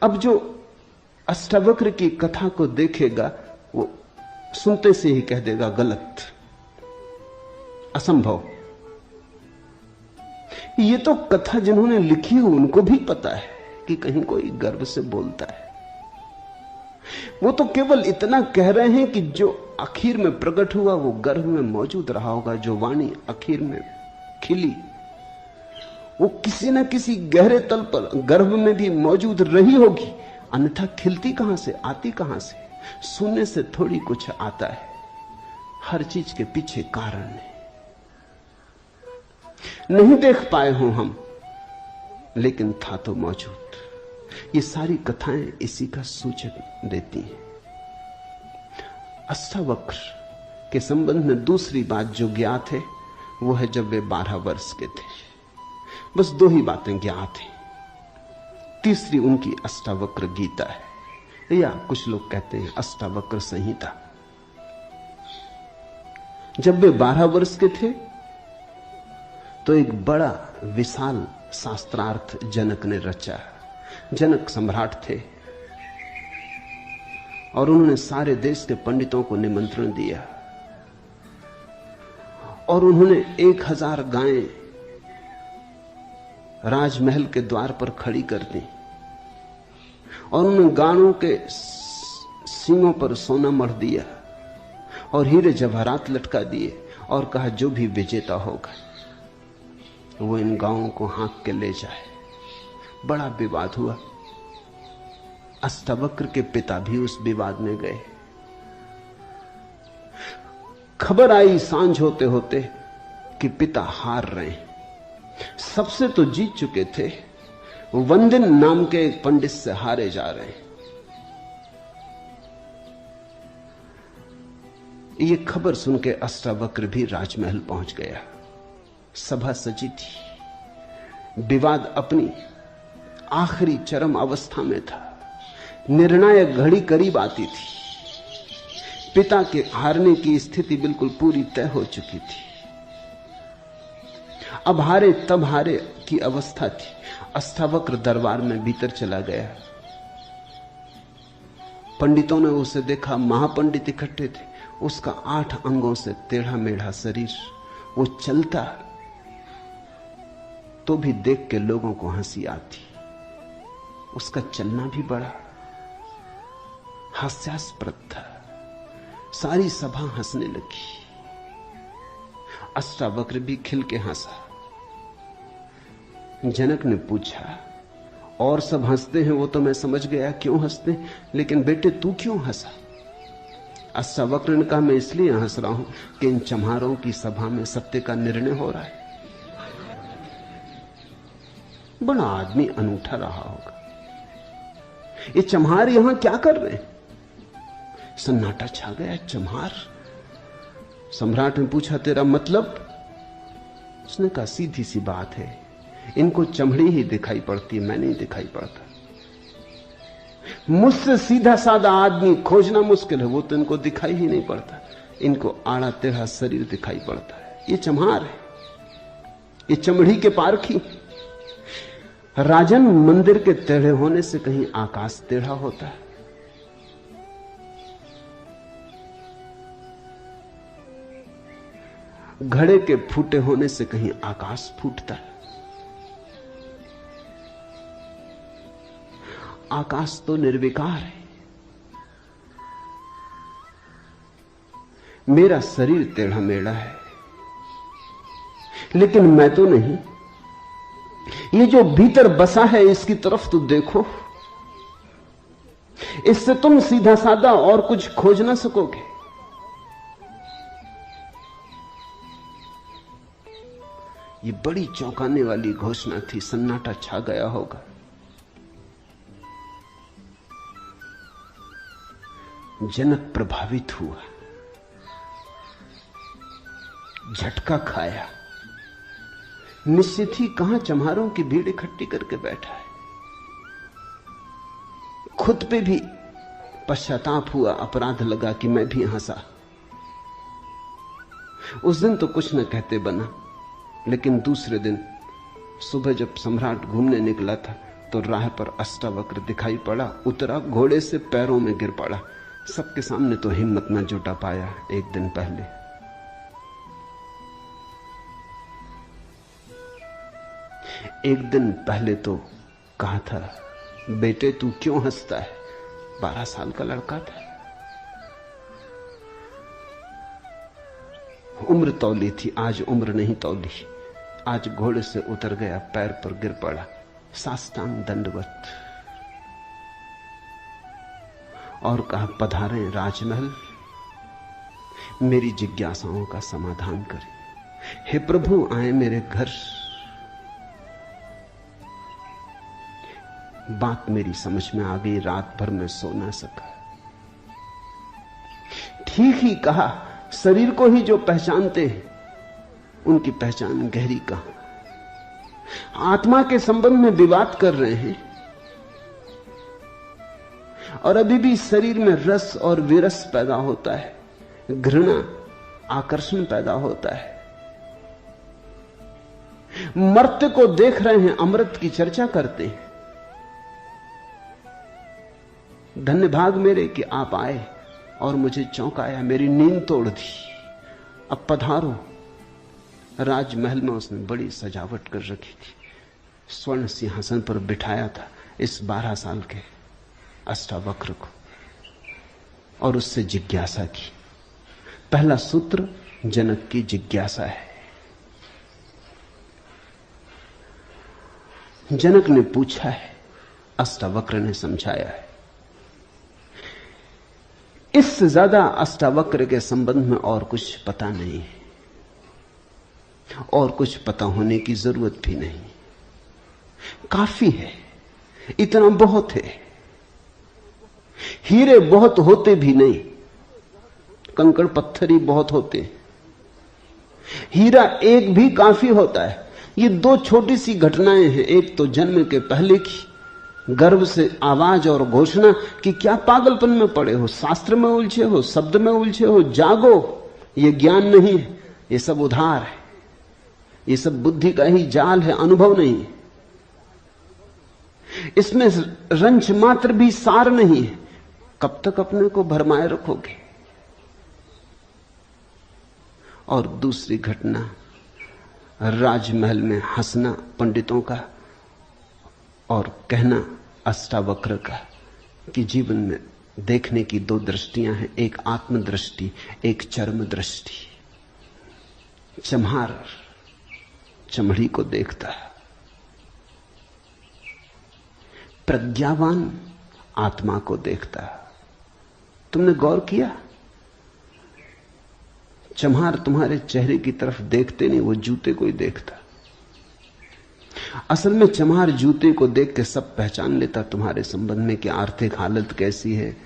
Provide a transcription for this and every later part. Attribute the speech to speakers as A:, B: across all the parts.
A: अब जो अष्टावक्र की कथा को देखेगा वो सुनते से ही कह देगा गलत, असंभव। ये तो कथा जिन्होंने लिखी हो उनको भी पता है कि कहीं कोई गर्व से बोलता है। वो तो केवल इतना कह रहे हैं कि जो आखिर में प्रकट हुआ वो गर्भ में मौजूद रहा होगा। जो वाणी आखिर में खिली वो किसी न किसी गहरे तल पर गर्भ में भी मौजूद रही होगी, अन्यथा खिलती कहां से, आती कहां से? सुनने से थोड़ी कुछ आता है, हर चीज के पीछे कारण है। नहीं देख पाए हो हम, लेकिन था तो मौजूद। ये सारी कथाएं इसी का सूचक देती हैं। अष्टावक्र के संबंध में दूसरी बात जो ज्ञात है वो है जब वे 12 वर्ष के थे। बस 2 ही बातें ज्ञात हैं। तीसरी उनकी अष्टावक्र गीता है, या कुछ लोग कहते हैं अष्टावक्र संहिता। जब वे 12 वर्ष के थे तो एक बड़ा विशाल शास्त्रार्थ जनक ने रचा। जनक सम्राट थे और उन्होंने सारे देश के पंडितों को निमंत्रण दिया और उन्होंने 1000 गायें राजमहल के द्वार पर खड़ी कर दी और उन्होंने गायों के सींगों पर सोना मढ़ दिया और हीरे जवाहरात लटका दिए और कहा जो भी विजेता होगा वो इन गायों को हाँक के ले जाए। बड़ा विवाद हुआ। अष्टावक्र के पिता भी उस विवाद में गए। खबर आई सांझ होते होते कि पिता हार रहे हैं। सबसे तो जीत चुके थे, वंदिन नाम के एक पंडित से हारे जा रहे हैं। ये खबर सुन के अष्टावक्र भी राजमहल पहुंच गया। सभा सजी थी, विवाद अपनी आखिरी चरम अवस्था में था, निर्णायक घड़ी करीब आती थी। पिता के हारने की स्थिति बिल्कुल पूरी तय हो चुकी थी। अब हारे तब हारे की अवस्था थी। अष्टावक्र दरबार में भीतर चला गया। पंडितों ने उसे देखा, महापंडित इकट्ठे थे। उसका 8 अंगों से टेढ़ा मेढ़ा शरीर, वो चलता तो भी देख के लोगों को हंसी आती। उसका चलना भी बड़ा हास्यास्पद था। सारी सभा हंसने लगी। अष्टावक्र भी खिल के हंसा। जनक ने पूछा, और सब हंसते हैं वो तो मैं समझ गया क्यों हंसते हैं, लेकिन बेटे तू क्यों हंसा? अष्टावक्र ने कहा, मैं इसलिए हंस रहा हूं कि इन चम्हारों की सभा में सत्य का निर्णय हो रहा है। बड़ा आदमी अनूठा रहा होगा। ये चम्हार यहां क्या कर रहे हैं? सन्नाटा छा गया। चम्हार? सम्राट ने पूछा, तेरा मतलब? उसने कहा, सीधी सी बात है, इनको चमड़ी ही दिखाई पड़ती है, मैं नहीं दिखाई पड़ता। मुझसे सीधा साधा आदमी खोजना मुश्किल है, वो तो इनको दिखाई ही नहीं पड़ता। इनको आड़ा टेढ़ा शरीर दिखाई पड़ता है। ये चम्हार है, ये चमड़ी के पारखी। राजन, मंदिर के टेढ़े होने से कहीं आकाश टेढ़ा होता है? घड़े के फूटे होने से कहीं आकाश फूटता है? आकाश तो निर्विकार है। मेरा शरीर टेढ़ा मेढ़ा है, लेकिन मैं तो नहीं। ये जो भीतर बसा है इसकी तरफ तो देखो। इससे तुम सीधा साधा और कुछ खोज ना सकोगे। ये बड़ी चौंकाने वाली घोषणा थी। सन्नाटा छा गया होगा। जनक प्रभावित हुआ, झटका खाया। निश्चित ही कहां चम्हारों की भीड़ इकट्ठी करके बैठा है। खुद पे भी पश्चाताप हुआ, अपराध लगा कि मैं भी हंसा। उस दिन तो कुछ न कहते बना, लेकिन दूसरे दिन सुबह जब सम्राट घूमने निकला था तो राह पर अष्टावक्र दिखाई पड़ा, उतरा घोड़े से, पैरों में गिर पड़ा। सबके सामने तो हिम्मत न जुटा पाया। एक दिन पहले तो कहा था, बेटे तू क्यों हंसता है? 12 साल का लड़का था। उम्र तौली थी, आज उम्र नहीं तौली। आज घोड़े से उतर गया, पैर पर गिर पड़ा, साष्टांग दंडवत, और कहा, पधारें राजमहल, मेरी जिज्ञासाओं का समाधान करें। हे प्रभु, आए मेरे घर। बात मेरी समझ में आ गई, रात भर में सो ना सका। ठीक ही कहा, शरीर को ही जो पहचानते हैं उनकी पहचान गहरी कहां। आत्मा के संबंध में विवाद कर रहे हैं और अभी भी शरीर में रस और विरस पैदा होता है, घृणा, आकर्षण पैदा होता है। मर्त्य को देख रहे हैं, अमृत की चर्चा करते हैं। धन्य भाग मेरे कि आप आए और मुझे चौंकाया, मेरी नींद तोड़ दी। अब पधारो। राजमहल में उसने बड़ी सजावट कर रखी थी, स्वर्ण सिंहासन पर बिठाया था इस 12 साल के अष्टावक्र को, और उससे जिज्ञासा की। पहला सूत्र जनक की जिज्ञासा है। जनक ने पूछा है, अष्टावक्र ने समझाया है। इससे ज्यादा अष्टावक्र के संबंध में और कुछ पता नहीं है, और कुछ पता होने की जरूरत भी नहीं। काफी है, इतना बहुत है। हीरे बहुत होते भी नहीं, कंकड़ पत्थर ही बहुत होते हैं। हीरा एक भी काफी होता है। ये 2 छोटी सी घटनाएं हैं। एक तो जन्म के पहले की, गर्भ से आवाज और घोषणा कि क्या पागलपन में पड़े हो, शास्त्र में उलझे हो, शब्द में उलझे हो, जागो, ये ज्ञान नहीं है, ये सब उधार है, ये सब बुद्धि का ही जाल है, अनुभव नहीं है, इसमें रंच मात्र भी सार नहीं है। कब तक अपने को भरमाए रखोगे? और दूसरी घटना, राजमहल में हंसना पंडितों का और कहना अष्टावक्र का कि जीवन में देखने की 2 दृष्टियां हैं, एक आत्मदृष्टि, एक चर्म दृष्टि। चम्हार चमड़ी को देखता है, प्रज्ञावान आत्मा को देखता है। तुमने गौर किया, चम्हार तुम्हारे चेहरे की तरफ देखते नहीं, वो जूते को ही देखता। असल में चम्हार जूते को देख के सब पहचान लेता तुम्हारे संबंध में कि आर्थिक हालत कैसी है,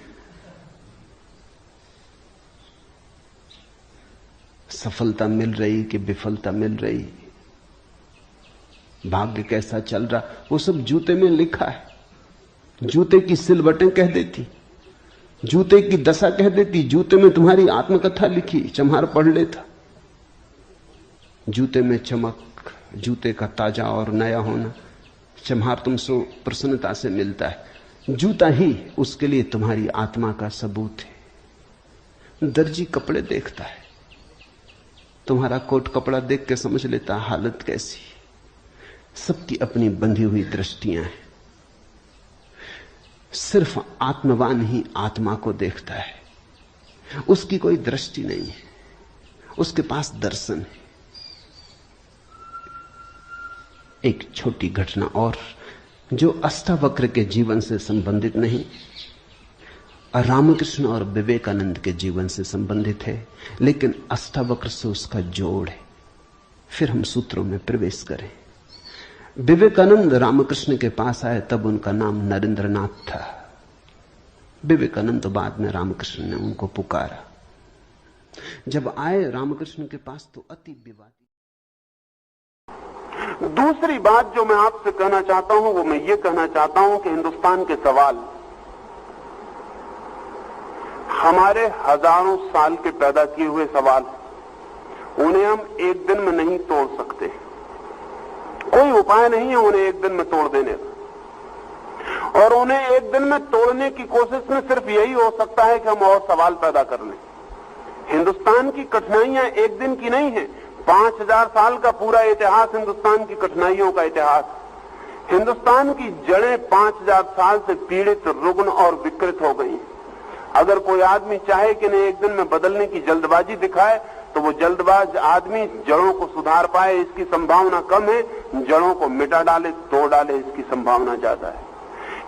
A: सफलता मिल रही कि विफलता मिल रही, भाग्य कैसा चल रहा, वो सब जूते में लिखा है। जूते की सिलवटें कह देती, जूते की दशा कह देती, जूते में तुम्हारी आत्मकथा लिखी, चम्हार पढ़ लेता। जूते में चमक, जूते का ताजा और नया होना, चम्हार तुमसे प्रसन्नता से मिलता है। जूता ही उसके लिए तुम्हारी आत्मा का सबूत है। दर्जी कपड़े देखता है, तुम्हारा कोट कपड़ा देख के समझ लेता हालत कैसी। सबकी अपनी बंधी हुई दृष्टियां हैं। सिर्फ आत्मवान ही आत्मा को देखता है, उसकी कोई दृष्टि नहीं है, उसके पास दर्शन है। एक छोटी घटना और जो अष्टावक्र के जीवन से संबंधित नहीं, रामकृष्ण और विवेकानंद के जीवन से संबंधित है, लेकिन अष्टावक्र से उसका जोड़ है। फिर हम सूत्रों में प्रवेश करें। विवेकानंद रामकृष्ण के पास आए तब उनका नाम नरेंद्रनाथ था। विवेकानंद तो बाद में रामकृष्ण ने उनको पुकारा। जब आए रामकृष्ण के पास तो अति विवादी।
B: दूसरी बात जो मैं आपसे कहना चाहता हूं वो मैं ये कहना चाहता हूं कि हिंदुस्तान के सवाल हमारे हजारों साल के पैदा किए हुए सवाल, उन्हें हम एक दिन में नहीं तोड़ सकते। कोई उपाय नहीं है उन्हें एक दिन में तोड़ देने का। और उन्हें एक दिन में तोड़ने की कोशिश में सिर्फ यही हो सकता है कि हम और सवाल पैदा कर लें। हिंदुस्तान की कठिनाइयां एक दिन की नहीं है, 5000 साल का पूरा इतिहास हिंदुस्तान की कठिनाइयों का इतिहास। हिंदुस्तान की जड़ें 5000 साल से पीड़ित, रुग्ण और विकृत हो गई। अगर कोई आदमी चाहे कि इन्हें एक दिन में बदलने की जल्दबाजी दिखाए तो वो जल्दबाज आदमी जड़ों को सुधार पाए, इसकी संभावना कम है। जड़ों को मिटा डाले, तोड़ डाले, इसकी संभावना ज्यादा है।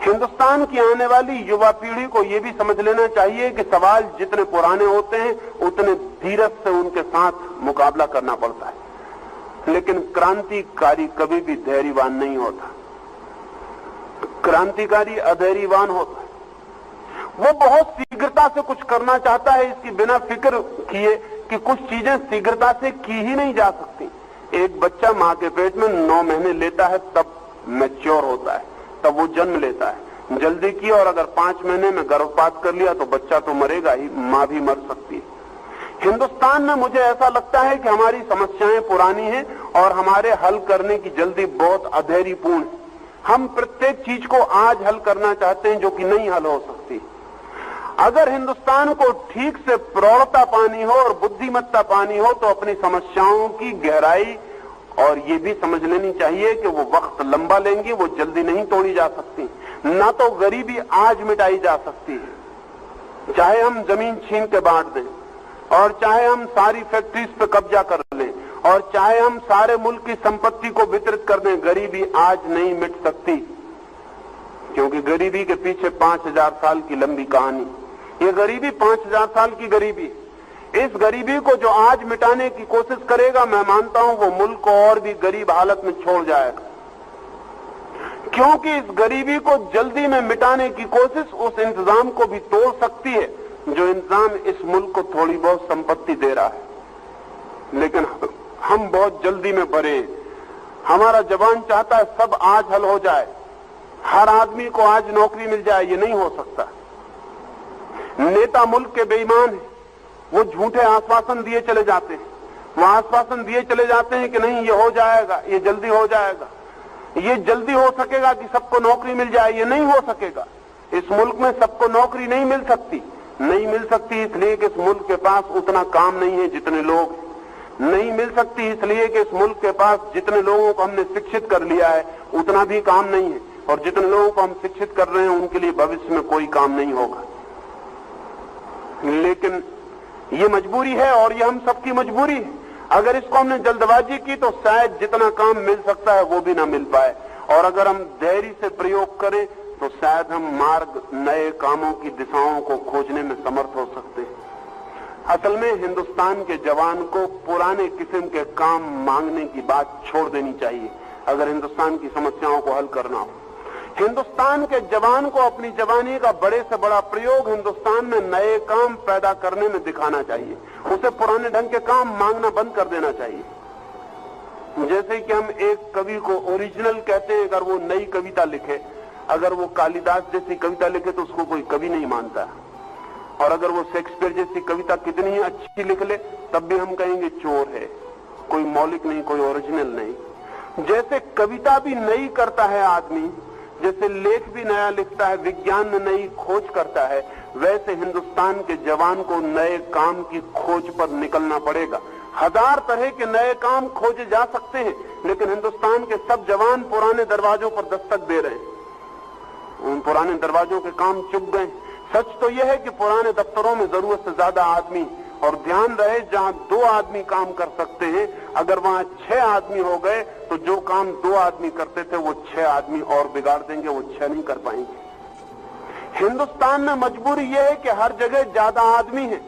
B: हिंदुस्तान की आने वाली युवा पीढ़ी को यह भी समझ लेना चाहिए कि सवाल जितने पुराने होते हैं उतने धीरज से उनके साथ मुकाबला करना पड़ता है। लेकिन क्रांतिकारी कभी भी धैर्यवान नहीं होता, क्रांतिकारी अधैर्यवान होता है। वो बहुत शीघ्रता से कुछ करना चाहता है, इसकी बिना फिक्र किए कि कुछ चीजें शीघ्रता से की ही नहीं जा सकती। एक बच्चा मां के पेट में 9 महीने लेता है, तब मैच्योर होता है, तब वो जन्म लेता है। जल्दी की और अगर 5 महीने में गर्भपात कर लिया तो बच्चा तो मरेगा ही, मां भी मर सकती है। हिंदुस्तान में मुझे ऐसा लगता है कि हमारी समस्याएं पुरानी हैं और हमारे हल करने की जल्दी बहुत अधैर्यपूर्ण है। हम प्रत्येक चीज को आज हल करना चाहते हैं जो कि नहीं हल हो सकती। अगर हिंदुस्तान को ठीक से प्रौढ़ता पानी हो और बुद्धिमत्ता पानी हो तो अपनी समस्याओं की गहराई और ये भी समझ लेनी चाहिए कि वो वक्त लंबा लेंगी, वो जल्दी नहीं तोड़ी जा सकती। ना तो गरीबी आज मिटाई जा सकती है, चाहे हम जमीन छीन के बांट दें और चाहे हम सारी फैक्ट्रीज पे कब्जा कर लें और चाहे हम सारे मुल्क की संपत्ति को वितरित कर दें, गरीबी आज नहीं मिट सकती। क्योंकि गरीबी के पीछे 5000 साल की लंबी कहानी, ये गरीबी 5000 साल की गरीबी। इस गरीबी को जो आज मिटाने की कोशिश करेगा, मैं मानता हूं वो मुल्क को और भी गरीब हालत में छोड़ जाएगा। क्योंकि इस गरीबी को जल्दी में मिटाने की कोशिश उस इंतजाम को भी तोड़ सकती है जो इंतजाम इस मुल्क को थोड़ी बहुत संपत्ति दे रहा है। लेकिन हम बहुत जल्दी में भरे, हमारा जवान चाहता है सब आज हल हो जाए, हर आदमी को आज नौकरी मिल जाए। ये नहीं हो सकता। नेता मुल्क के बेईमान हैं, वो झूठे आश्वासन दिए चले जाते हैं। वो आश्वासन दिए चले जाते हैं कि नहीं ये हो जाएगा, ये जल्दी हो जाएगा, ये जल्दी हो सकेगा कि सबको नौकरी मिल जाए। ये नहीं हो सकेगा। इस मुल्क में सबको नौकरी नहीं मिल सकती। नहीं मिल सकती इसलिए कि इस मुल्क के पास उतना काम नहीं है जितने लोग। नहीं मिल सकती इसलिए कि इस मुल्क के पास जितने लोगों को हमने शिक्षित कर लिया है उतना भी काम नहीं है, और जितने लोगों को हम शिक्षित कर रहे हैं उनके लिए भविष्य में कोई काम नहीं होगा। लेकिन ये मजबूरी है और ये हम सबकी मजबूरी है। अगर इसको हमने जल्दबाजी की तो शायद जितना काम मिल सकता है वो भी ना मिल पाए, और अगर हम धैर्य से प्रयोग करें तो शायद हम मार्ग, नए कामों की दिशाओं को खोजने में समर्थ हो सकते हैं। असल में हिंदुस्तान के जवान को पुराने किस्म के काम मांगने की बात छोड़ देनी चाहिए अगर हिंदुस्तान की समस्याओं को हल करना हो। हिंदुस्तान के जवान को अपनी जवानी का बड़े से बड़ा प्रयोग हिंदुस्तान में नए काम पैदा करने में दिखाना चाहिए। उसे पुराने ढंग के काम मांगना बंद कर देना चाहिए। जैसे कि हम एक कवि को ओरिजिनल कहते हैं, अगर वो नई कविता लिखे, अगर वो कालिदास जैसी कविता लिखे तो उसको कोई कवि नहीं मानता, और अगर वो शेक्सपियर जैसी कविता कितनी ही अच्छी लिख ले तब भी हम कहेंगे चोर है, कोई मौलिक नहीं, कोई ओरिजिनल नहीं। जैसे कविता भी नई करता है आदमी, जैसे लेख भी नया लिखता है, विज्ञान में नई खोज करता है, वैसे हिंदुस्तान के जवान को नए काम की खोज पर निकलना पड़ेगा। 1000 तरह के नए काम खोजे जा सकते हैं, लेकिन हिंदुस्तान के सब जवान पुराने दरवाजों पर दस्तक दे रहे हैं। उन पुराने दरवाजों के काम चुप गए। सच तो यह है कि पुराने दफ्तरों में जरूरत से ज्यादा आदमी, और ध्यान रहे जहां 2 आदमी काम कर सकते हैं, अगर वहां 6 आदमी हो गए तो जो काम 2 आदमी करते थे वो 6 आदमी और बिगाड़ देंगे, वो 6 नहीं कर पाएंगे। हिंदुस्तान में मजबूरी यह है कि हर जगह ज्यादा आदमी है,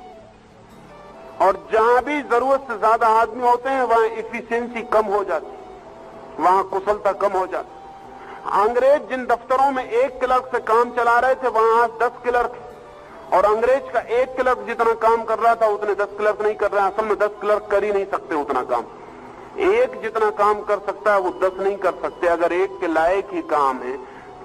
B: और जहां भी जरूरत से ज्यादा आदमी होते हैं वहां इफिशियंसी कम हो जाती, वहां कुशलता कम हो जाती। अंग्रेज जिन दफ्तरों में 1 क्लर्क से काम चला रहे थे वहां 10 क्लर्क, और अंग्रेज का 1 क्लर्क जितना काम कर रहा था उतने 10 क्लर्क नहीं कर रहा है। असल में 10 क्लर्क कर ही नहीं सकते उतना काम। एक जितना काम कर सकता है वो 10 नहीं कर सकते। अगर एक के लायक ही काम है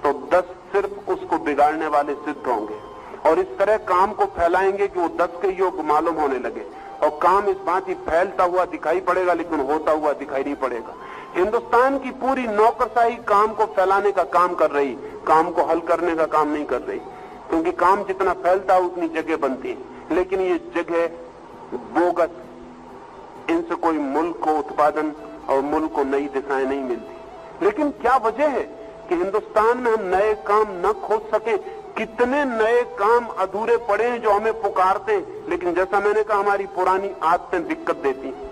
B: तो 10 सिर्फ उसको बिगाड़ने वाले सिद्ध होंगे, और इस तरह काम को फैलाएंगे कि वो 10 के योग मालूम होने लगे, और काम इस बात ही फैलता हुआ दिखाई पड़ेगा लेकिन होता हुआ दिखाई नहीं पड़ेगा। हिंदुस्तान की पूरी नौकरशाही काम को फैलाने का काम कर रही, काम को हल करने का काम नहीं कर रही, क्योंकि काम जितना फैलता है उतनी जगह बनती है, लेकिन ये जगह बोगस, इनसे कोई मुल्क को उत्पादन और मुल्क को नई दिशाएं नहीं मिलती। लेकिन क्या वजह है कि हिंदुस्तान में हम नए काम न खोज सके? कितने नए काम अधूरे पड़े हैं जो हमें पुकारते हैं, लेकिन जैसा मैंने कहा हमारी पुरानी आदतें दिक्कत देती हैं।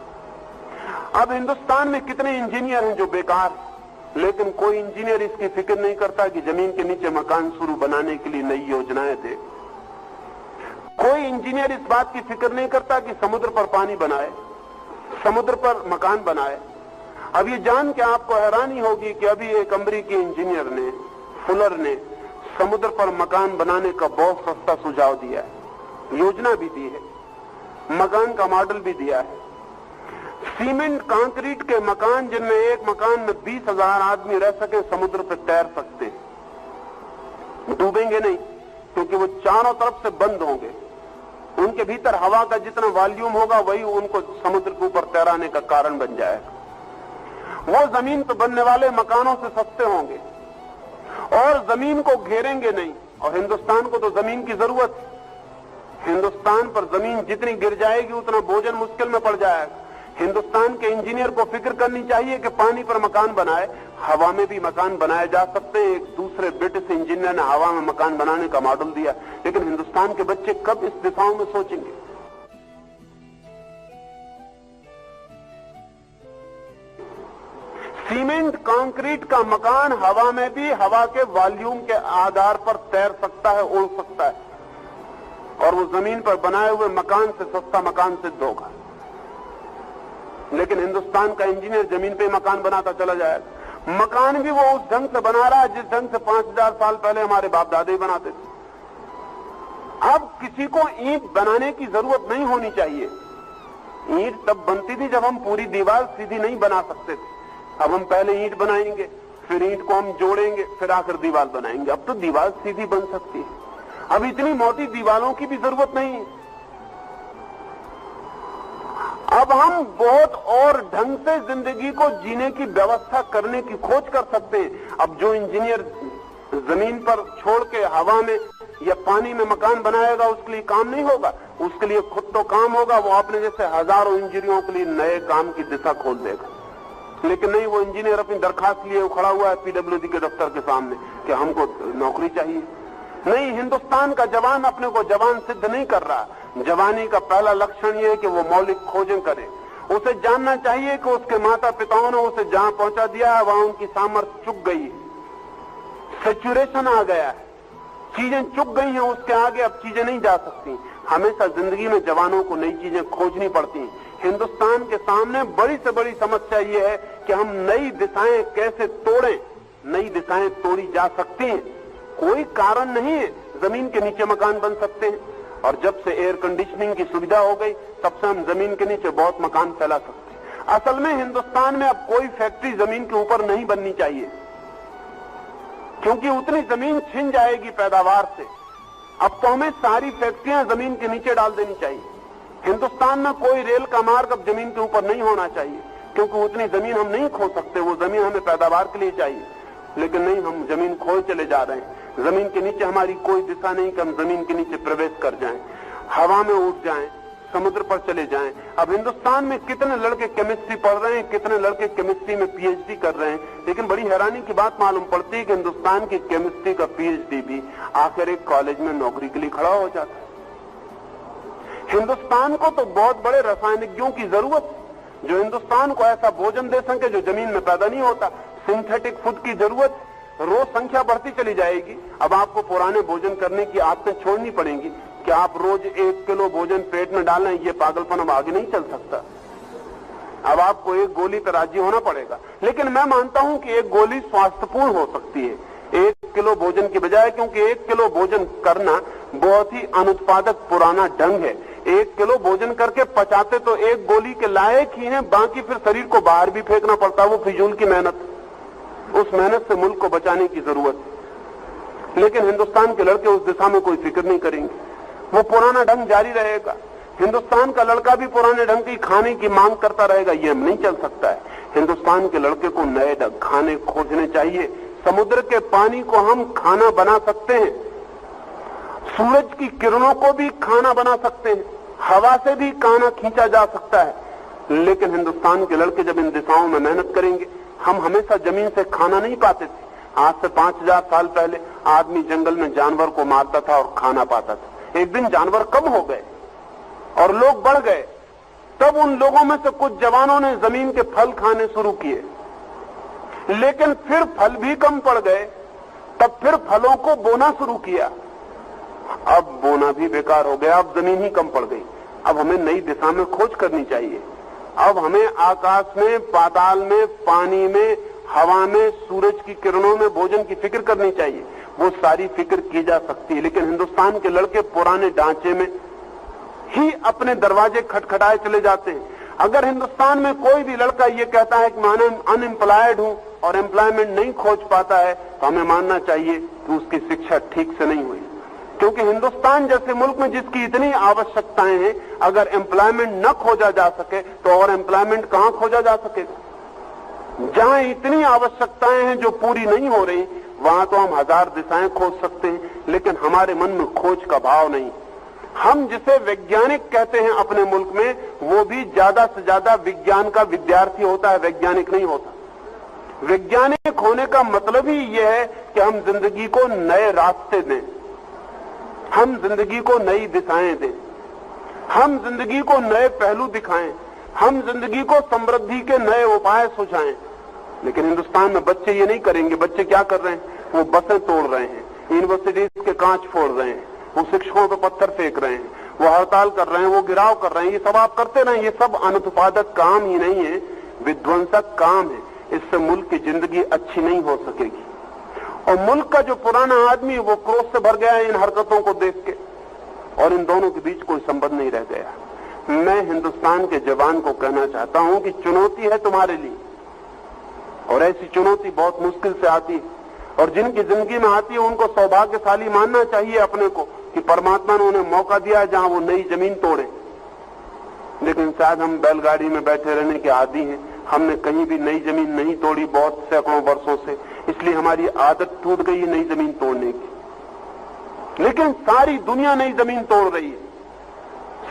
B: अब हिंदुस्तान में कितने इंजीनियर हैं जो बेकार, लेकिन कोई इंजीनियर इसकी फिक्र नहीं करता कि जमीन के नीचे मकान शुरू बनाने के लिए नई योजनाएं दे। कोई इंजीनियर इस बात की फिक्र नहीं करता कि समुद्र पर पानी बनाए, समुद्र पर मकान बनाए। अब ये जान के आपको हैरानी होगी कि अभी एक अमेरिकी इंजीनियर ने, फुलर ने, समुद्र पर मकान बनाने का बहुत सस्ता सुझाव दिया है, योजना भी दी है, मकान का मॉडल भी दिया है। सीमेंट कंक्रीट के मकान, जिनमें एक मकान में 20,000 आदमी रह सके, समुद्र पर तैर सकते, डूबेंगे नहीं, क्योंकि वो चारों तरफ से बंद होंगे। उनके भीतर हवा का जितना वॉल्यूम होगा वही उनको समुद्र के ऊपर तैराने का कारण बन जाएगा। वो जमीन पर बनने वाले मकानों से सस्ते होंगे और जमीन को घेरेंगे नहीं। और हिंदुस्तान को तो जमीन की जरूरत है। हिंदुस्तान पर जमीन जितनी गिर जाएगी उतना भोजन मुश्किल में पड़ जाएगा। हिंदुस्तान के इंजीनियर को फिक्र करनी चाहिए कि पानी पर मकान बनाए, हवा में भी मकान बनाए जा सकते हैं। एक दूसरे ब्रिटिश इंजीनियर ने हवा में मकान बनाने का मॉडल दिया, लेकिन हिंदुस्तान के बच्चे कब इस दिशाओं में सोचेंगे? सीमेंट कंक्रीट का मकान हवा में भी हवा के वॉल्यूम के आधार पर तैर सकता है, उड़ सकता है, और वो जमीन पर बनाए हुए मकान से सस्ता मकान सिद्ध होगा। लेकिन हिंदुस्तान का इंजीनियर जमीन पे मकान बनाता चला जाएगा। मकान भी वो उस ढंग से बना रहा है जिस ढंग से 5000 साल पहले हमारे बाप दादे बनाते थे। अब किसी को ईंट बनाने की जरूरत नहीं होनी चाहिए। ईंट तब बनती थी जब हम पूरी दीवार सीधी नहीं बना सकते थे। अब हम पहले ईंट बनाएंगे, फिर ईंट को हम जोड़ेंगे, फिर आकर दीवार बनाएंगे। अब तो दीवार सीधी बन सकती है। अब इतनी मोटी दीवारों की भी जरूरत नहीं है। अब हम बहुत और ढंग से जिंदगी को जीने की व्यवस्था करने की खोज कर सकते हैं। अब जो इंजीनियर जमीन पर छोड़ के हवा में या पानी में मकान बनाएगा उसके लिए काम नहीं होगा, उसके लिए खुद तो काम होगा। वो अपने जैसे हजारों इंजीनियरों के लिए नए काम की दिशा खोल देगा। लेकिन नहीं, वो इंजीनियर अपनी दरखास्त लिए खड़ा हुआ है पीडब्ल्यूडी के दफ्तर के सामने कि हमको नौकरी चाहिए। नहीं, हिंदुस्तान का जवान अपने को जवान सिद्ध नहीं कर रहा। जवानी का पहला लक्षण यह है कि वो मौलिक खोजें करे। उसे जानना चाहिए कि उसके माता पिताओं ने उसे जहां पहुंचा दिया है वहां उनकी सामर्थ्य चुक गई है, सैचुरेशन आ गया है, चीजें चुक गई हैं, उसके आगे अब चीजें नहीं जा सकती। हमेशा जिंदगी में जवानों को नई चीजें खोजनी पड़ती हैं। हिंदुस्तान के सामने बड़ी से बड़ी समस्या यह है कि हम नई दिशाएं कैसे तोड़ें। नई दिशाएं तोड़ी जा सकती हैं, कोई कारण नहीं है। जमीन के नीचे मकान बन सकते हैं, और जब से एयर कंडीशनिंग की सुविधा हो गई तब से हम जमीन के नीचे बहुत मकान फैला सकते हैं। असल में हिंदुस्तान में अब कोई फैक्ट्री जमीन के ऊपर नहीं बननी चाहिए, क्योंकि उतनी जमीन छिन जाएगी पैदावार से। अब तो हमें सारी फैक्ट्रियां जमीन के नीचे डाल देनी चाहिए। हिंदुस्तान में कोई रेल का मार्ग अब जमीन के ऊपर नहीं होना चाहिए, क्योंकि उतनी जमीन हम नहीं खो सकते। वो जमीन हमें पैदावार के लिए चाहिए, लेकिन नहीं, हम जमीन खोए चले जा रहे हैं। जमीन के नीचे हमारी कोई दिशा नहीं कि हम जमीन के नीचे प्रवेश कर जाएं, हवा में उड़ जाएं, समुद्र पर चले जाएं। अब हिंदुस्तान में कितने लड़के केमिस्ट्री पढ़ रहे हैं, कितने लड़के केमिस्ट्री में पीएचडी कर रहे हैं, लेकिन बड़ी हैरानी की बात मालूम पड़ती है कि हिंदुस्तान की केमिस्ट्री का पीएचडी भी आखिर एक कॉलेज में नौकरी के लिए खड़ा हो जाता है। हिंदुस्तान को तो बहुत बड़े रासायनिकों की जरूरत है जो हिंदुस्तान को ऐसा भोजन दे सके जो जमीन में पैदा नहीं होता। सिंथेटिक फूड की जरूरत, रोज संख्या बढ़ती चली जाएगी। अब आपको पुराने भोजन करने की आदतें छोड़नी पड़ेंगी कि आप रोज 1 किलो भोजन पेट में डालें, ये पागलपन अब आगे नहीं चल सकता। अब आपको एक गोली पर राजी होना पड़ेगा। लेकिन मैं मानता हूं कि एक गोली स्वास्थ्यपूर्ण हो सकती है 1 किलो भोजन की बजाय, क्योंकि 1 किलो भोजन करना बहुत ही अनुत्पादक पुराना ढंग है। 1 किलो भोजन करके पचाते तो एक गोली के लायक ही हैं, बाकी फिर शरीर को बाहर भी फेंकना पड़ता है। वो फिजूल की मेहनत, उस मेहनत से मुल्क को बचाने की जरूरत है। लेकिन हिंदुस्तान के लड़के उस दिशा में कोई फिक्र नहीं करेंगे, वो पुराना ढंग जारी रहेगा। हिंदुस्तान का लड़का भी पुराने ढंग की खाने की मांग करता रहेगा, ये नहीं चल सकता है। हिंदुस्तान के लड़के को नए ढंग खाने खोजने चाहिए, समुद्र के पानी को हम खाना बना सकते हैं, सूरज की किरणों को भी खाना बना सकते हैं, हवा से भी खाना खींचा जा सकता है। लेकिन हिंदुस्तान के लड़के जब इन दिशाओं में मेहनत करेंगे, हम हमेशा जमीन से खाना नहीं पाते थे। आज से 5000 साल पहले आदमी जंगल में जानवर को मारता था और खाना पाता था। एक दिन जानवर कम हो गए और लोग बढ़ गए, तब उन लोगों में से कुछ जवानों ने जमीन के फल खाने शुरू किए, लेकिन फिर फल भी कम पड़ गए, तब फिर फलों को बोना शुरू किया। अब बोना भी बेकार हो गया, अब जमीन ही कम पड़ गई। अब हमें नई दिशा में खोज करनी चाहिए। अब हमें आकाश में, पाताल में, पानी में, हवा में, सूरज की किरणों में भोजन की फिक्र करनी चाहिए। वो सारी फिक्र की जा सकती है, लेकिन हिंदुस्तान के लड़के पुराने ढांचे में ही अपने दरवाजे खटखटाए चले जाते हैं। अगर हिंदुस्तान में कोई भी लड़का ये कहता है कि मैं अनएम्प्लॉयड हूं और एम्प्लॉयमेंट नहीं खोज पाता है, तो हमें मानना चाहिए कि उसकी शिक्षा ठीक से नहीं हुई। क्योंकि हिंदुस्तान जैसे मुल्क में जिसकी इतनी आवश्यकताएं हैं, अगर एम्प्लॉयमेंट न खोजा जा सके तो और एम्प्लॉयमेंट कहां खोजा जा सकेगा। जहां इतनी आवश्यकताएं हैं जो पूरी नहीं हो रही, वहां तो हम हजार दिशाएं खोज सकते हैं, लेकिन हमारे मन में खोज का भाव नहीं। हम जिसे वैज्ञानिक कहते हैं अपने मुल्क में, वो भी ज्यादा से ज्यादा विज्ञान का विद्यार्थी होता है, वैज्ञानिक नहीं होता। वैज्ञानिक होने का मतलब ही यह है कि हम जिंदगी को नए रास्ते दें, हम जिंदगी को नई दिशाएं दें, हम जिंदगी को नए पहलू दिखाएं, हम जिंदगी को समृद्धि के नए उपाय सुझाएं। लेकिन हिंदुस्तान में बच्चे ये नहीं करेंगे। बच्चे क्या कर रहे हैं? वो बसें तोड़ रहे हैं, यूनिवर्सिटीज के कांच फोड़ रहे हैं, वो शिक्षकों पर पत्थर फेंक रहे हैं, वो हड़ताल कर रहे हैं, वो गिराव कर रहे हैं। ये सब आप करते रहें। ये सब अनुत्पादक काम ही नहीं है, विध्वंसक काम है। इससे मुल्क की जिंदगी अच्छी नहीं हो सकेगी। और मुल्क का जो पुराना आदमी वो क्रोध से भर गया है इन हरकतों को देख के, और इन दोनों के बीच कोई संबंध नहीं रह गया। मैं हिंदुस्तान के जवान को कहना चाहता हूं कि चुनौती है तुम्हारे लिए, और ऐसी चुनौती बहुत मुश्किल से आती है, और जिनकी जिंदगी में आती है उनको सौभाग्यशाली मानना चाहिए अपने को कि परमात्मा ने उन्हें मौका दिया है जहां वो नई जमीन तोड़े। लेकिन शायद हम बैलगाड़ी में बैठे रहने के आदी हैं, हमने कहीं भी नई जमीन नहीं तोड़ी बहुत सैकड़ों वर्षों से, इसलिए हमारी आदत टूट गई है नई जमीन तोड़ने की। लेकिन सारी दुनिया नई जमीन तोड़ रही है,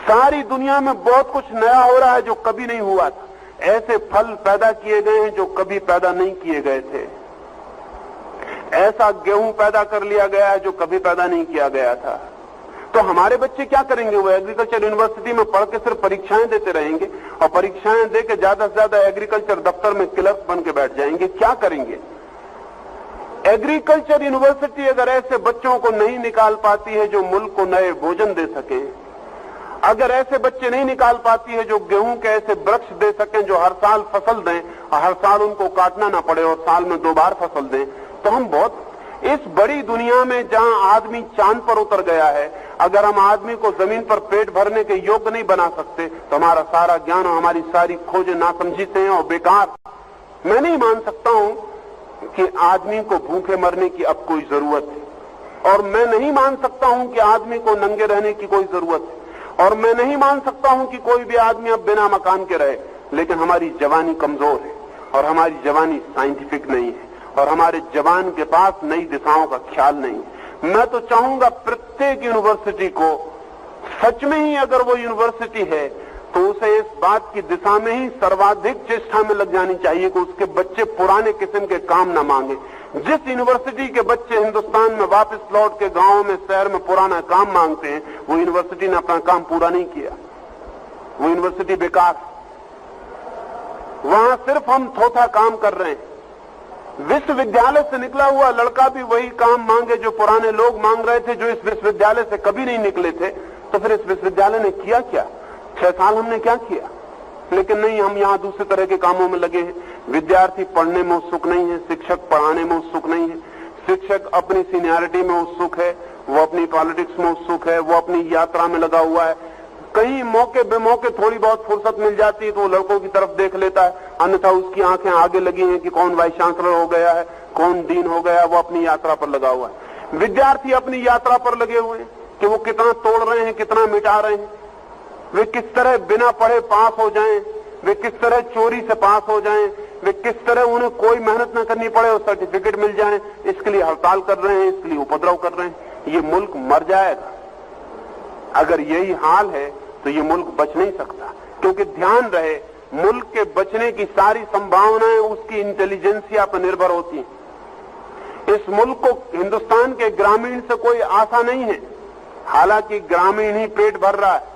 B: सारी दुनिया में बहुत कुछ नया हो रहा है जो कभी नहीं हुआ था। ऐसे फल पैदा किए गए हैं जो कभी पैदा नहीं किए गए थे, ऐसा गेहूं पैदा कर लिया गया है जो कभी पैदा नहीं किया गया था। तो हमारे बच्चे क्या करेंगे? वो एग्रीकल्चर यूनिवर्सिटी में पढ़ के सिर्फ परीक्षाएं देते रहेंगे, और परीक्षाएं दे के ज्यादा से ज्यादा एग्रीकल्चर दफ्तर में क्लर्क बन के बैठ जाएंगे। क्या करेंगे? एग्रीकल्चर यूनिवर्सिटी अगर ऐसे बच्चों को नहीं निकाल पाती है जो मुल्क को नए भोजन दे सके, अगर ऐसे बच्चे नहीं निकाल पाती है जो गेहूं के ऐसे वृक्ष दे सकें जो हर साल फसल दें और हर साल उनको काटना ना पड़े और साल में 2 बार फसल दें, तो हम बहुत इस बड़ी दुनिया में जहां आदमी चांद पर उतर गया है, अगर हम आदमी को जमीन पर पेट भरने के योग्य नहीं बना सकते तो हमारा सारा ज्ञान और हमारी सारी खोजें नासमझी से हैं और बेकार। मैं नहीं मान सकता हूं कि आदमी को भूखे मरने की अब कोई जरूरत है, और मैं नहीं मान सकता हूं कि आदमी को नंगे रहने की कोई जरूरत है, और मैं नहीं मान सकता हूं कि कोई भी आदमी अब बिना मकान के रहे। लेकिन हमारी जवानी कमजोर है, और हमारी जवानी साइंटिफिक नहीं है, और हमारे जवान के पास नई दिशाओं का ख्याल नहीं है। मैं तो चाहूंगा प्रत्येक यूनिवर्सिटी को, सच में ही अगर वो यूनिवर्सिटी है तो उसे इस बात की दिशा में ही सर्वाधिक चेष्टा में लग जानी चाहिए कि उसके बच्चे पुराने किस्म के काम न मांगे। जिस यूनिवर्सिटी के बच्चे हिंदुस्तान में वापस लौट के गांव में, शहर में पुराना काम मांगते हैं, वो यूनिवर्सिटी ने अपना काम पूरा नहीं किया, वो यूनिवर्सिटी बेकार। वहां सिर्फ हम थोथा काम कर रहे हैं। विश्वविद्यालय से निकला हुआ लड़का भी वही काम मांगे जो पुराने लोग मांग रहे थे, जो इस विश्वविद्यालय से कभी नहीं निकले थे। तो फिर इस विश्वविद्यालय ने किया क्या? 6 साल हमने क्या किया? लेकिन नहीं, हम यहां दूसरे तरह के कामों में लगे हैं। विद्यार्थी पढ़ने में उत्सुक नहीं है, शिक्षक पढ़ाने में उत्सुक नहीं है। शिक्षक अपनी सीनियरिटी में उत्सुक है, वो अपनी पॉलिटिक्स में उत्सुक है, वो अपनी यात्रा में लगा हुआ है। कहीं मौके बेमौके थोड़ी बहुत फुर्सत मिल जाती है तो वो लड़कों की तरफ देख लेता है, अन्यथा उसकी आंखें आगे लगी हैं कि कौन वाइस चांसलर हो गया है, कौन डीन हो गया, वो अपनी यात्रा पर लगा हुआ है। विद्यार्थी अपनी यात्रा पर लगे हुए हैं कि वो कितना तोड़ रहे हैं, कितना मिटा रहे हैं, वे किस तरह बिना पढ़े पास हो जाएं, वे किस तरह चोरी से पास हो जाएं, वे किस तरह उन्हें कोई मेहनत न करनी पड़े और सर्टिफिकेट मिल जाए, इसके लिए हड़ताल कर रहे हैं, इसके लिए उपद्रव कर रहे हैं। ये मुल्क मर जाएगा। अगर यही हाल है तो ये मुल्क बच नहीं सकता, क्योंकि ध्यान रहे, मुल्क के बचने की सारी संभावनाएं उसकी इंटेलिजेंसिया पर निर्भर होती हैं। इस मुल्क को हिंदुस्तान के ग्रामीण से कोई आशा नहीं है, हालांकि ग्रामीण ही पेट भर रहा है।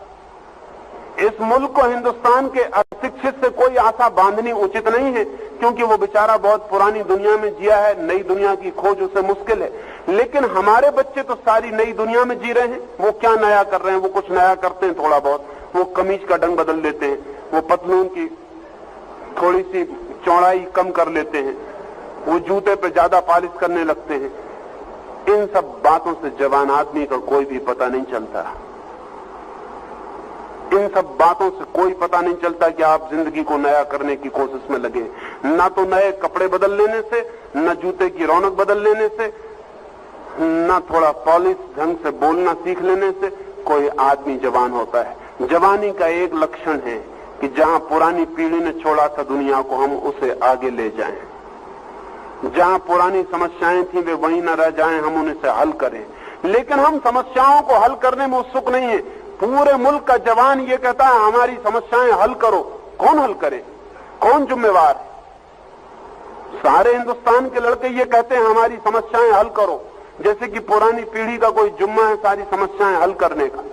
B: इस मुल्क को हिंदुस्तान के अशिक्षित से कोई आशा बांधनी उचित नहीं है, क्योंकि वो बेचारा बहुत पुरानी दुनिया में जिया है, नई दुनिया की खोज उसे मुश्किल है। लेकिन हमारे बच्चे तो सारी नई दुनिया में जी रहे हैं। वो क्या नया कर रहे हैं? वो कुछ नया करते हैं थोड़ा बहुत, वो कमीज का ढंग बदल लेते हैं, वो पतलून की थोड़ी सी चौड़ाई कम कर लेते हैं, वो जूते पे ज्यादा पॉलिश करने लगते हैं। इन सब बातों से जवान आदमी का कोई भी पता नहीं चलता। इन सब बातों से कोई पता नहीं चलता कि आप जिंदगी को नया करने की कोशिश में लगे। ना तो नए कपड़े बदल लेने से, न जूते की रौनक बदल लेने से, न थोड़ा पॉलिश ढंग से बोलना सीख लेने से कोई आदमी जवान होता है। जवानी का एक लक्षण है कि जहां पुरानी पीढ़ी ने छोड़ा था दुनिया को, हम उसे आगे ले जाएं। जहां पुरानी समस्याएं थी वे वहीं न रह जाएं, हम उनसे हल करें। लेकिन हम समस्याओं को हल करने में उत्सुक नहीं है। पूरे मुल्क का जवान ये कहता है हमारी समस्याएं हल करो। कौन हल करे? कौन जिम्मेवार है? सारे हिंदुस्तान के लड़के ये कहते हैं हमारी समस्याएं हल करो, जैसे कि पुरानी पीढ़ी का कोई जुम्मा है सारी समस्याएं हल करने का।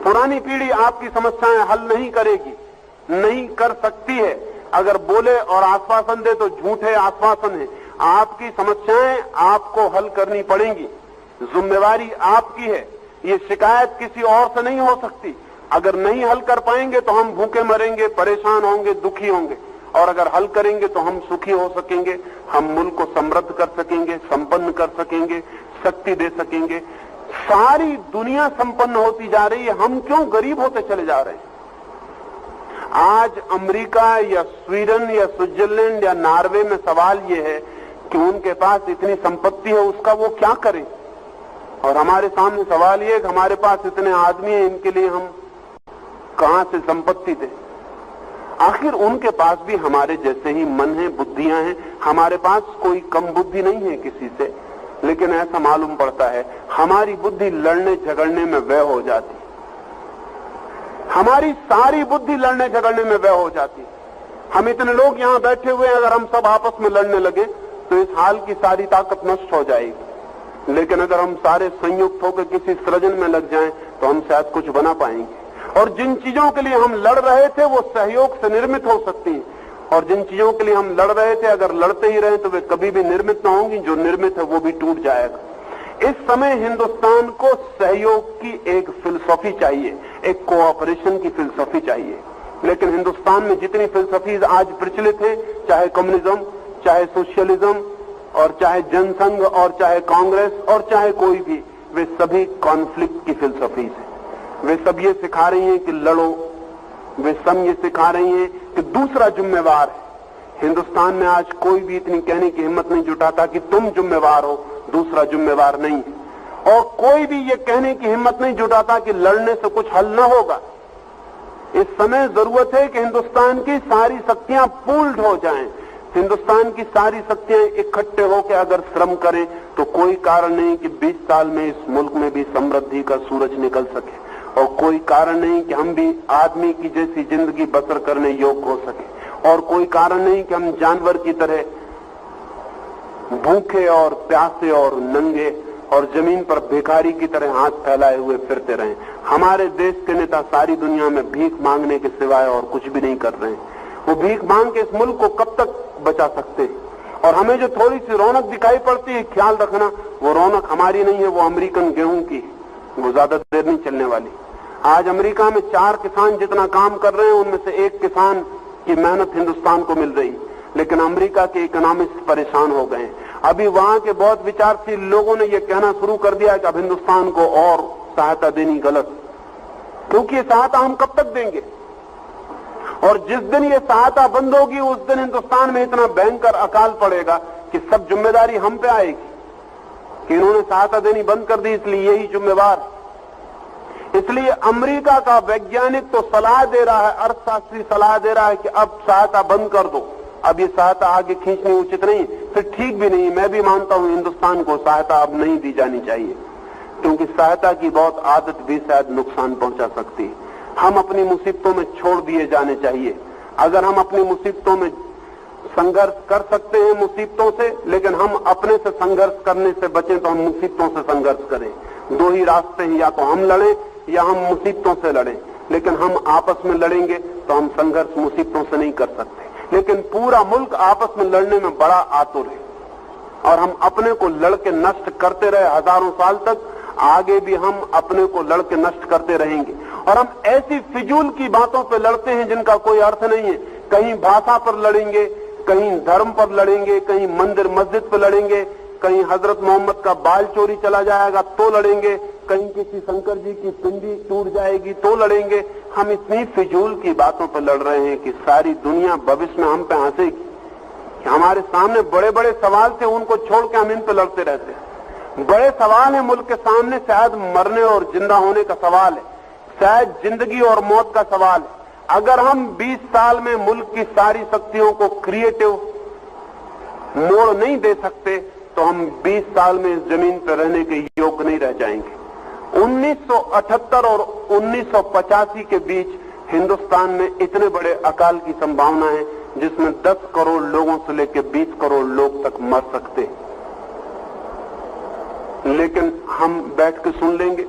B: पुरानी पीढ़ी आपकी समस्याएं हल नहीं करेगी, नहीं कर सकती है। अगर बोले और आश्वासन दे तो झूठे आश्वासन है। आपकी समस्याएं आपको हल करनी पड़ेंगी, जिम्मेवारी आपकी है। ये शिकायत किसी और से नहीं हो सकती। अगर नहीं हल कर पाएंगे तो हम भूखे मरेंगे, परेशान होंगे, दुखी होंगे, और अगर हल करेंगे तो हम सुखी हो सकेंगे, हम मुल्क को समृद्ध कर सकेंगे, संपन्न कर सकेंगे, शक्ति दे सकेंगे। सारी दुनिया संपन्न होती जा रही है, हम क्यों गरीब होते चले जा रहे हैं? आज अमेरिका या स्वीडन या स्विट्जरलैंड या नॉर्वे में सवाल यह है कि उनके पास इतनी संपत्ति है, उसका वो क्या करें? और हमारे सामने सवाल यह है कि हमारे पास इतने आदमी हैं, इनके लिए हम कहां से संपत्ति दें? आखिर उनके पास भी हमारे जैसे ही मन है, बुद्धियां हैं। हमारे पास कोई कम बुद्धि नहीं है किसी से, लेकिन ऐसा मालूम पड़ता है हमारी बुद्धि लड़ने झगड़ने में व्यय हो जाती। हमारी सारी बुद्धि लड़ने झगड़ने में व्यय हो जाती। हम इतने लोग यहां बैठे हुए हैं, अगर हम सब आपस में लड़ने लगे तो इस हाल की सारी ताकत नष्ट हो जाएगी। लेकिन अगर हम सारे संयुक्त होकर किसी सृजन में लग जाएं तो हम शायद कुछ बना पाएंगे। और जिन चीजों के लिए हम लड़ रहे थे वो सहयोग से निर्मित हो सकती हैं, और जिन चीजों के लिए हम लड़ रहे थे अगर लड़ते ही रहे तो वे कभी भी निर्मित न होंगी। जो निर्मित है वो भी टूट जाएगा। इस समय हिंदुस्तान को सहयोग की एक फिलसफी चाहिए, एक कोऑपरेशन की फिलसफी चाहिए। लेकिन हिंदुस्तान में जितनी फिलसफीज आज प्रचलित हैं, चाहे कम्युनिज्म, चाहे सोशलिज्म, और चाहे जनसंघ, और चाहे कांग्रेस, और चाहे कोई भी, वे सभी कॉन्फ्लिक्ट की फिलसफीज हैं। वे सब ये सिखा रही हैं कि लड़ो, वे सब ये सिखा रही हैं कि दूसरा जिम्मेवार है। हिंदुस्तान में आज कोई भी इतनी कहने की हिम्मत नहीं जुटाता कि तुम जिम्मेवार हो, दूसरा जिम्मेवार नहीं है। और कोई भी ये कहने की हिम्मत नहीं जुटाता कि लड़ने से कुछ हल न होगा। इस समय जरूरत है कि हिंदुस्तान की सारी शक्तियां पूल्ड हो जाएं। हिंदुस्तान की सारी शक्तियां इकट्ठे होकर अगर श्रम करें तो कोई कारण नहीं कि 20 साल में इस मुल्क में भी समृद्धि का सूरज निकल सके, और कोई कारण नहीं कि हम भी आदमी की जैसी जिंदगी बसर करने योग्य हो सके, और कोई कारण नहीं कि हम जानवर की तरह भूखे और प्यासे और नंगे और जमीन पर भिखारी की तरह हाथ फैलाए हुए फिरते रहें। हमारे देश के नेता सारी दुनिया में भीख मांगने के सिवाय और कुछ भी नहीं कर रहे हैं। वो भीख मांग के इस मुल्क को कब तक बचा सकते हैं? और हमें जो थोड़ी सी रौनक दिखाई पड़ती है, ख्याल रखना वो रौनक हमारी नहीं है, वो अमेरिकन गेहूं की, वो ज्यादा देर नहीं चलने वाली। आज अमेरिका में 4 किसान जितना काम कर रहे हैं उनमें से 1 किसान की मेहनत हिंदुस्तान को मिल रही, लेकिन अमेरिका के इकोनॉमिस्ट परेशान हो गए। अभी वहां के बहुत विचारशील लोगों ने यह कहना शुरू कर दिया कि अब हिंदुस्तान को और सहायता देनी गलत, क्योंकि ये सहायता हम कब तक देंगे? और जिस दिन ये सहायता बंद होगी उस दिन हिंदुस्तान में इतना भयंकर अकाल पड़ेगा कि सब जिम्मेदारी हम पे आएगी कि इन्होंने सहायता देनी बंद कर दी, इसलिए यही जिम्मेवार। इसलिए अमेरिका का वैज्ञानिक तो सलाह दे रहा है, अर्थशास्त्री सलाह दे रहा है कि अब सहायता बंद कर दो, अब ये सहायता आगे खींचनी उचित नहीं, फिर ठीक भी नहीं। मैं भी मानता हूं हिंदुस्तान को सहायता अब नहीं दी जानी चाहिए, क्योंकि सहायता की बहुत आदत भी शायद नुकसान पहुंचा सकती है। हम अपनी मुसीबतों में छोड़ दिए जाने चाहिए। अगर हम अपनी मुसीबतों में संघर्ष कर सकते हैं मुसीबतों से, लेकिन हम अपने से संघर्ष करने से बचें तो हम मुसीबतों से संघर्ष करें। दो ही रास्ते हैं, या तो हम लड़ें या हम मुसीबतों से लड़ें। लेकिन हम आपस में लड़ेंगे तो हम संघर्ष मुसीबतों से नहीं कर सकते। लेकिन पूरा मुल्क आपस में लड़ने में बड़ा आतुर है, और हम अपने को लड़के नष्ट करते रहे हजारों साल तक, आगे भी हम अपने को लड़के नष्ट करते रहेंगे। और हम ऐसी फिजूल की बातों पर लड़ते हैं जिनका कोई अर्थ नहीं है। कहीं भाषा पर लड़ेंगे, कहीं धर्म पर लड़ेंगे, कहीं मंदिर मस्जिद पर लड़ेंगे, कहीं हजरत मोहम्मद का बाल चोरी चला जाएगा तो लड़ेंगे, कहीं किसी शंकर जी की पिंडी टूट जाएगी तो लड़ेंगे। हम इतनी फिजूल की बातों पर लड़ रहे हैं कि सारी दुनिया भविष्य में हम पे हंसेगी। हमारे सामने बड़े बड़े सवाल थे, उनको छोड़ के हम इन पे लड़ते रहते हैं। बड़े सवाल है मुल्क के सामने, शायद मरने और जिंदा होने का सवाल है, शायद जिंदगी और मौत का सवाल है। अगर हम 20 साल में मुल्क की सारी शक्तियों को क्रिएटिव मोड़ नहीं दे सकते तो हम 20 साल में इस जमीन पर रहने के योग्य नहीं रह जाएंगे। 1978 और 1985 के बीच हिंदुस्तान में इतने बड़े अकाल की संभावना है जिसमें 10 करोड़ लोगों से लेकर 20 करोड़ लोग तक मर सकते हैं। लेकिन हम बैठ के सुन लेंगे,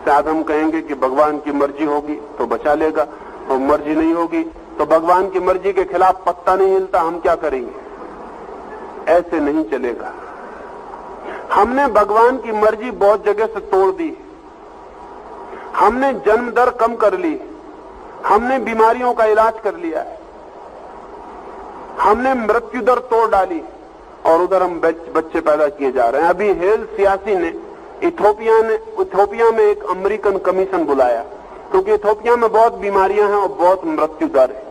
B: शायद हम कहेंगे कि भगवान की मर्जी होगी तो बचा लेगा, और मर्जी नहीं होगी तो भगवान की मर्जी के खिलाफ पत्ता नहीं हिलता, हम क्या करेंगे? ऐसे नहीं चलेगा। हमने भगवान की मर्जी बहुत जगह से तोड़ दी। हमने जन्म दर कम कर ली, हमने बीमारियों का इलाज कर लिया है, हमने मृत्यु दर तोड़ डाली, और उधर हम बच्चे पैदा किए जा रहे हैं। अभी हेल सियासी ने इथोपिया में एक अमेरिकन कमीशन बुलाया, क्योंकि इथोपिया में बहुत बीमारियां हैं और बहुत मृत्यु दर है।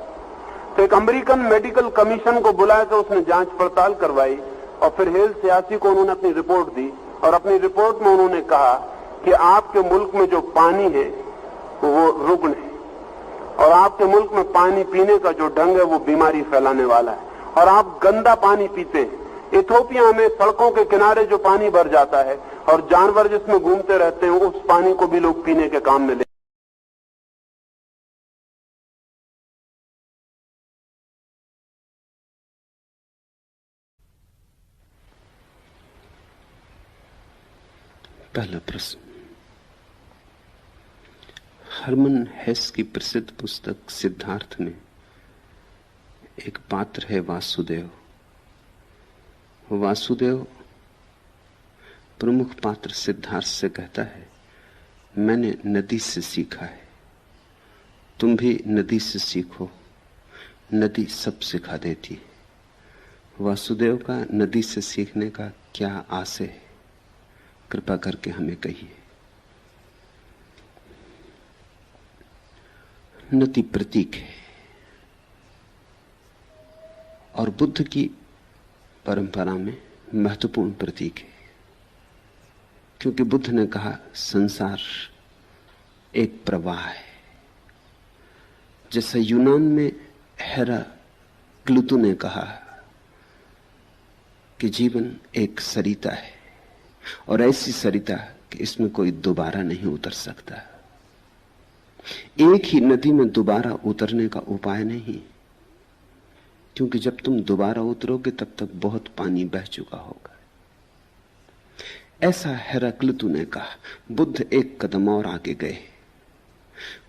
B: तो एक अमेरिकन मेडिकल कमीशन को बुलाया तो उसने जांच पड़ताल करवाई, और फिर हेल सियासी को उन्होंने अपनी रिपोर्ट दी, और अपनी रिपोर्ट में उन्होंने कहा कि आपके मुल्क में जो पानी है वो रुग्ण है, और आपके मुल्क में पानी पीने का जो ढंग है वो बीमारी फैलाने वाला है, और आप गंदा पानी पीते हैं। इथोपिया में सड़कों के किनारे जो पानी भर जाता है और जानवर जिसमें घूमते रहते हैं, उस पानी को भी लोग पीने के काम में ले।
A: पहला प्रश्न, हरमन हेस की प्रसिद्ध पुस्तक सिद्धार्थ में एक पात्र है वासुदेव। वासुदेव प्रमुख पात्र सिद्धार्थ से कहता है, मैंने नदी से सीखा है, तुम भी नदी से सीखो, नदी सब सिखा देती है। वासुदेव का नदी से सीखने का क्या आशय है, कृपा करके हमें कहिए। नदी प्रतीक है और बुद्ध की परंपरा में महत्वपूर्ण प्रतीक है, क्योंकि बुद्ध ने कहा संसार एक प्रवाह है। जैसे यूनान में हेराक्लितु ने कहा कि जीवन एक सरिता है, और ऐसी सरिता कि इसमें कोई दोबारा नहीं उतर सकता। एक ही नदी में दोबारा उतरने का उपाय नहीं, क्योंकि जब तुम दोबारा उतरोगे तब तक बहुत पानी बह चुका होगा। ऐसा हेराक्लितु ने कहा। बुद्ध एक कदम और आगे गए।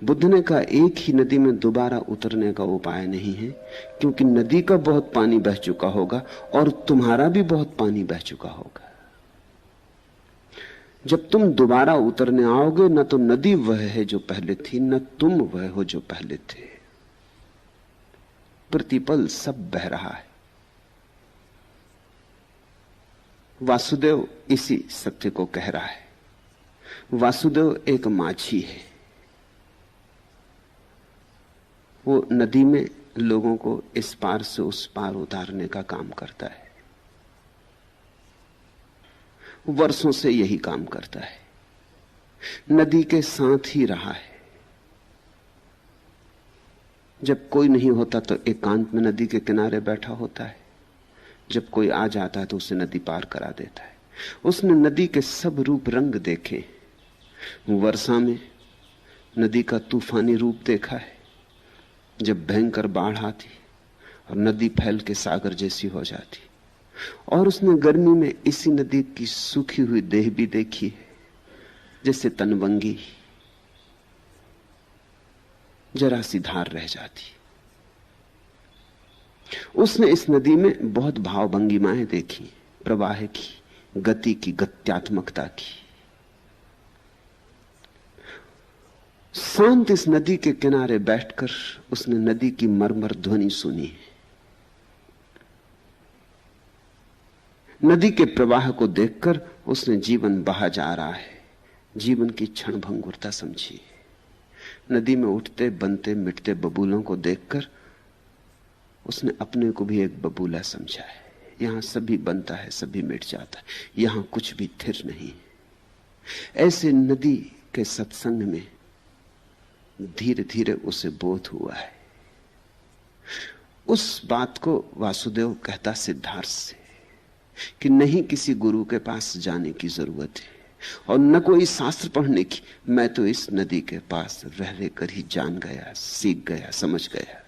A: बुद्ध ने कहा एक ही नदी में दोबारा उतरने का उपाय नहीं है, क्योंकि नदी का बहुत पानी बह चुका होगा और तुम्हारा भी बहुत पानी बह चुका होगा। जब तुम दोबारा उतरने आओगे, न तो नदी वह है जो पहले थी, न तुम वह हो जो पहले थे। प्रतिपल सब बह रहा है। वासुदेव इसी सत्य को कह रहा है। वासुदेव एक माझी है। वो नदी में लोगों को इस पार से उस पार उतारने का काम करता है। वर्षों से यही काम करता है, नदी के साथ ही रहा है। जब कोई नहीं होता तो एकांत में नदी के किनारे बैठा होता है, जब कोई आ जाता है तो उसे नदी पार करा देता है। उसने नदी के सब रूप रंग देखे। वर्षा में नदी का तूफानी रूप देखा है, जब भयंकर बाढ़ आती और नदी फैल के सागर जैसी हो जाती। और उसने गर्मी में इसी नदी की सूखी हुई देह भी देखी है, जैसे तनवंगी जरा सी धार रह जाती। उसने इस नदी में बहुत भावभंगिमाएं देखी, प्रवाह की, गति की, गत्यात्मकता की। शांत इस नदी के किनारे बैठकर उसने नदी की मरमर ध्वनि सुनी। नदी के प्रवाह को देखकर उसने जीवन बहा जा रहा है, जीवन की क्षण भंगुरता समझी। नदी में उठते बनते मिटते बबूलों को देखकर उसने अपने को भी एक बबूला समझा है। यहां सभी बनता है, सभी मिट जाता है, यहां कुछ भी स्थिर नहीं। ऐसे नदी के सत्संग में धीरे धीरे उसे बोध हुआ है। उस बात को वासुदेव कहता सिद्धार्थ से कि नहीं किसी गुरु के पास जाने की जरूरत है और न कोई शास्त्र पढ़ने की। मैं तो इस नदी के पास रह रहकर ही जान गया, सीख गया, समझ गया।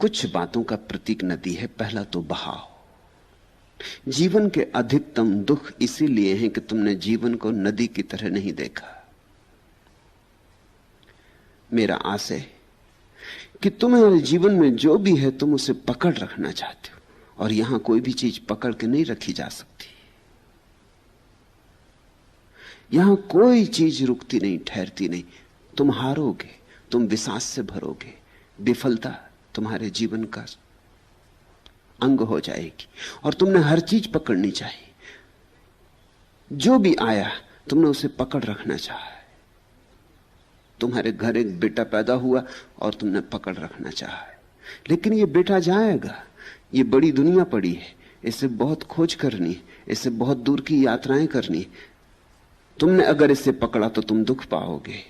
A: कुछ बातों का प्रतीक नदी है। पहला तो बहाव। जीवन के अधिकतम दुख इसीलिए हैं कि तुमने जीवन को नदी की तरह नहीं देखा। मेरा आशय कि तुम्हारे जीवन में जो भी है तुम उसे पकड़ रखना चाहते हो, और यहां कोई भी चीज पकड़ के नहीं रखी जा सकती। यहां कोई चीज रुकती नहीं, ठहरती नहीं। तुम हारोगे, तुम विषाद से भरोगे, विफलता तुम्हारे जीवन का अंग हो जाएगी, और तुमने हर चीज पकड़नी चाहिए। जो भी आया तुमने उसे पकड़ रखना चाहा है। तुम्हारे घर एक बेटा पैदा हुआ और तुमने पकड़ रखना चाहा है, लेकिन ये बेटा जाएगा। ये बड़ी दुनिया पड़ी है, इसे बहुत खोज करनी है, इसे बहुत दूर की यात्राएं करनी। तुमने अगर इसे पकड़ा तो तुम दुख पाओगे।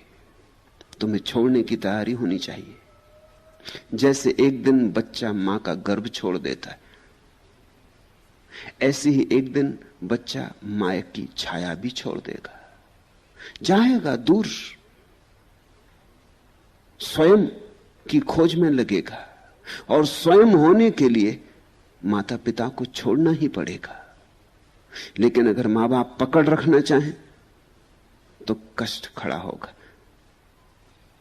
A: तुम्हें छोड़ने की तैयारी होनी चाहिए। जैसे एक दिन बच्चा मां का गर्भ छोड़ देता है, ऐसे ही एक दिन बच्चा मां की छाया भी छोड़ देगा, जाएगा दूर, स्वयं की खोज में लगेगा। और स्वयं होने के लिए माता पिता को छोड़ना ही पड़ेगा। लेकिन अगर मां बाप पकड़ रखना चाहें तो कष्ट खड़ा होगा,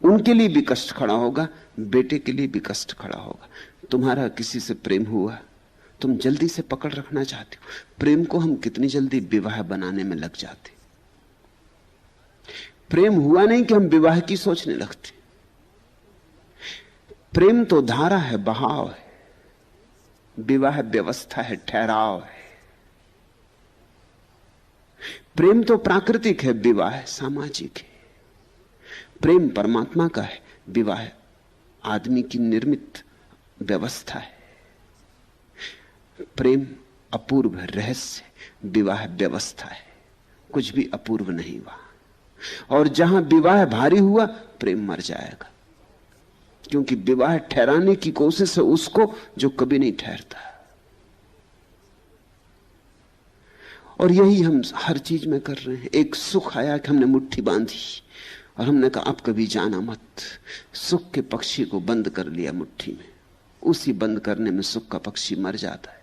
A: उनके लिए भी कष्ट खड़ा होगा, बेटे के लिए भी कष्ट खड़ा होगा। तुम्हारा किसी से प्रेम हुआ, तुम जल्दी से पकड़ रखना चाहते हो। प्रेम को हम कितनी जल्दी विवाह बनाने में लग जाते। प्रेम हुआ नहीं कि हम विवाह की सोचने लगते। प्रेम तो धारा है, बहाव है, विवाह व्यवस्था है, ठहराव है। प्रेम तो प्राकृतिक है, विवाह सामाजिक है। प्रेम परमात्मा का है, विवाह आदमी की निर्मित व्यवस्था है। प्रेम अपूर्व रहस्य, विवाह व्यवस्था है। कुछ भी अपूर्व नहीं हुआ। और जहां विवाह भारी हुआ, प्रेम मर जाएगा, क्योंकि विवाह ठहराने की कोशिश है उसको जो कभी नहीं ठहरता। और यही हम हर चीज में कर रहे हैं। एक सुख आया कि हमने मुट्ठी बांधी और हमने कहा अब कभी जाना मत। सुख के पक्षी को बंद कर लिया मुट्ठी में। उसी बंद करने में सुख का पक्षी मर जाता है।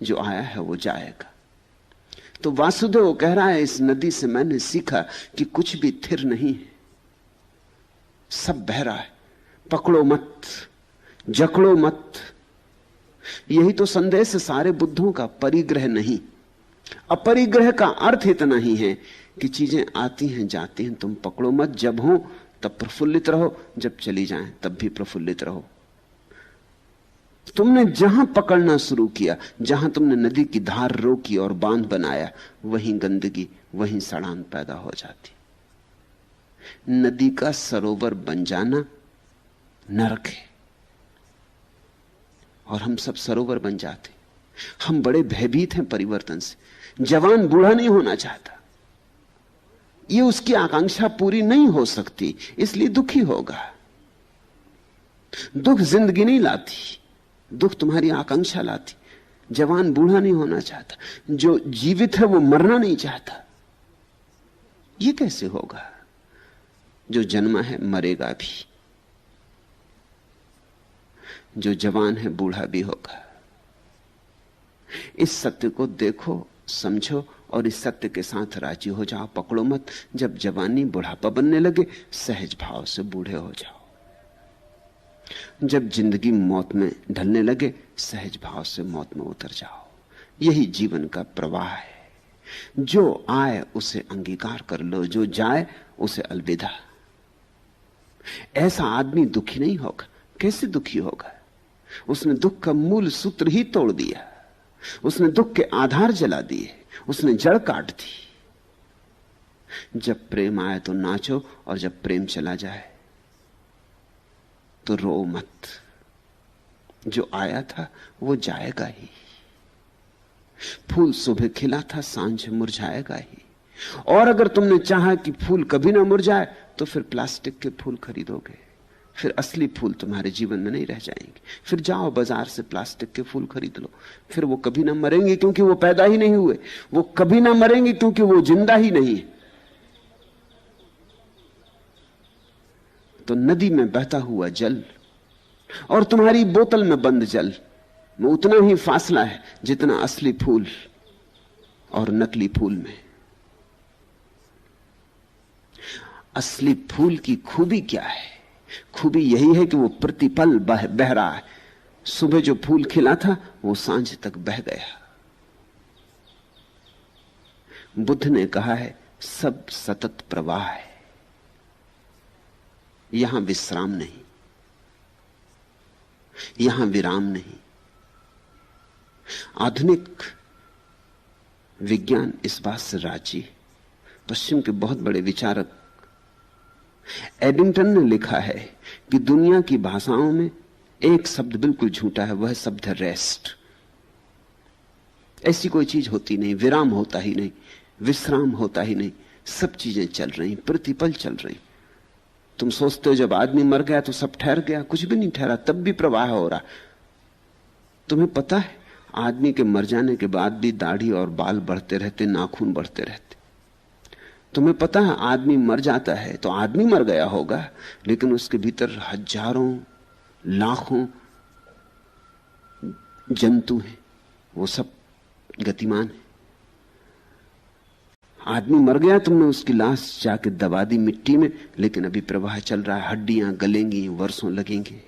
A: जो आया है वो जाएगा। तो वासुदेव कह रहा है, इस नदी से मैंने सीखा कि कुछ भी स्थिर नहीं है, सब बह रहा है। पकड़ो मत, जकड़ो मत। यही तो संदेश है सारे बुद्धों का, परिग्रह नहीं। अपरिग्रह का अर्थ इतना ही है कि चीजें आती हैं जाती हैं, तुम पकड़ो मत। जब हो तब प्रफुल्लित रहो, जब चली जाएं तब भी प्रफुल्लित रहो। तुमने जहां पकड़ना शुरू किया, जहां तुमने नदी की धार रोकी और बांध बनाया, वहीं गंदगी, वहीं सड़ान पैदा हो जाती। नदी का सरोवर बन जाना नरक है, और हम सब सरोवर बन जाते। हम बड़े भयभीत हैं परिवर्तन से। जवान बूढ़ा नहीं होना चाहता, ये उसकी आकांक्षा पूरी नहीं हो सकती, इसलिए दुखी होगा। दुख जिंदगी नहीं लाती, दुख तुम्हारी आकांक्षा लाती। जवान बूढ़ा नहीं होना चाहता, जो जीवित है वो मरना नहीं चाहता। ये कैसे होगा? जो जन्मा है मरेगा भी, जो जवान है बूढ़ा भी होगा। इस सत्य को देखो, समझो और इस सत्य के साथ राजी हो जाओ, पकड़ो मत। जब जवानी बुढ़ापा बनने लगे, सहज भाव से बूढ़े हो जाओ। जब जिंदगी मौत में ढलने लगे, सहज भाव से मौत में उतर जाओ। यही जीवन का प्रवाह है। जो आए उसे अंगीकार कर लो, जो जाए उसे अलविदा। ऐसा आदमी दुखी नहीं होगा। कैसे दुखी होगा? उसने दुख का मूल सूत्र ही तोड़ दिया, उसने दुख के आधार जला दिए, उसने जड़ काट दी। जब प्रेम आए तो नाचो, और जब प्रेम चला जाए तो रो मत। जो आया था वो जाएगा ही। फूल सुबह खिला था, सांझ मुरझाएगा ही। और अगर तुमने चाहा कि फूल कभी ना मुरझाए, तो फिर प्लास्टिक के फूल खरीदोगे, फिर असली फूल तुम्हारे जीवन में नहीं रह जाएंगे। फिर जाओ बाजार से प्लास्टिक के फूल खरीद लो, फिर वो कभी ना मरेंगे क्योंकि वो पैदा ही नहीं हुए। वो कभी ना मरेंगे क्योंकि वो जिंदा ही नहीं है। तो नदी में बहता हुआ जल और तुम्हारी बोतल में बंद जल में उतना ही फासला है जितना असली फूल और नकली फूल में। असली फूल की खूबी क्या है? खूबी यही है कि वो प्रतिपल बह रहा है। सुबह जो फूल खिला था वो सांझ तक बह गया। बुद्ध ने कहा है, सब सतत प्रवाह है, यहां विश्राम नहीं, यहां विराम नहीं। आधुनिक विज्ञान इस बात से राजी है। पश्चिम के बहुत बड़े विचारक एडिंगटन ने लिखा है कि दुनिया की भाषाओं में एक शब्द बिल्कुल झूठा है, वह शब्द है रेस्ट। ऐसी कोई चीज होती नहीं, विराम होता ही नहीं, विश्राम होता ही नहीं। सब चीजें चल रही, प्रतिपल चल रही। तुम सोचते हो जब आदमी मर गया तो सब ठहर गया, कुछ भी नहीं ठहरा, तब भी प्रवाह हो रहा। तुम्हें पता है आदमी के मर जाने के बाद भी दाढ़ी और बाल बढ़ते रहते, नाखून बढ़ते रहते। तुम्हें पता है आदमी मर जाता है तो आदमी मर गया होगा, लेकिन उसके भीतर हजारों लाखों जंतु हैं, वो सब गतिमान है। आदमी मर गया, तुमने उसकी लाश जाके दबा दी मिट्टी में, लेकिन अभी प्रवाह चल रहा है। हड्डियां गलेंगी, वर्षों लगेंगे,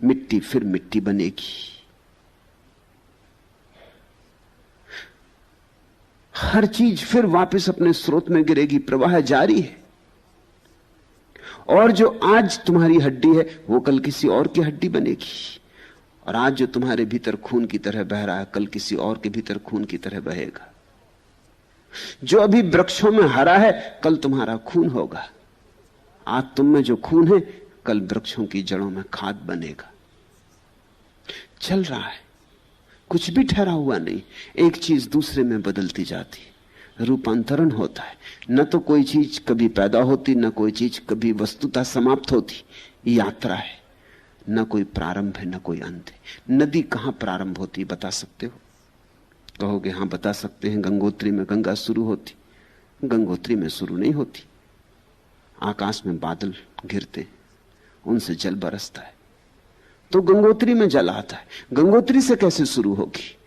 A: मिट्टी फिर मिट्टी बनेगी। हर चीज फिर वापस अपने स्रोत में गिरेगी। प्रवाह जारी है। और जो आज तुम्हारी हड्डी है वो कल किसी और की हड्डी बनेगी, और आज जो तुम्हारे भीतर खून की तरह बह रहा है कल किसी और के भीतर खून की तरह बहेगा। जो अभी वृक्षों में हरा है कल तुम्हारा खून होगा। आज तुम में जो खून है कल वृक्षों की जड़ों में खाद बनेगा। चल रहा है, कुछ भी ठहरा हुआ नहीं। एक चीज दूसरे में बदलती जाती, रूपांतरण होता है। न तो कोई चीज कभी पैदा होती, न कोई चीज कभी वस्तुतः समाप्त होती। यात्रा है, न कोई प्रारंभ है न कोई अंत है। नदी कहां प्रारंभ होती बता सकते हो? कहोगे हां बता सकते हैं, गंगोत्री में गंगा शुरू होती। गंगोत्री में शुरू नहीं होती। आकाश में बादल घिरते, उनसे जल बरसता है तो गंगोत्री में जल आता है। गंगोत्री से कैसे शुरू होगी?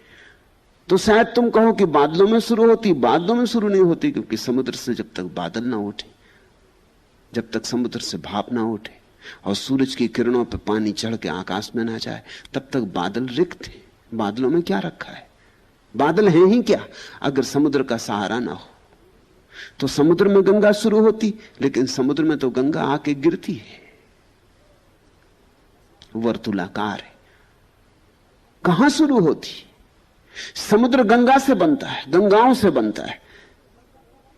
A: तो शायद तुम कहो कि बादलों में शुरू होती। बादलों में शुरू नहीं होती, क्योंकि समुद्र से जब तक बादल ना उठे, जब तक समुद्र से भाप ना उठे और सूरज की किरणों पर पानी चढ़ के आकाश में ना जाए, तब तक बादल रिक्त हैं। बादलों में क्या रखा है? बादल हैं ही क्या अगर समुद्र का सहारा ना हो? तो समुद्र में गंगा शुरू होती, लेकिन समुद्र में तो गंगा आके गिरती है, वर्तुलाकार है। कहां शुरू होती? समुद्र गंगा से बनता है, गंगाओं से बनता है,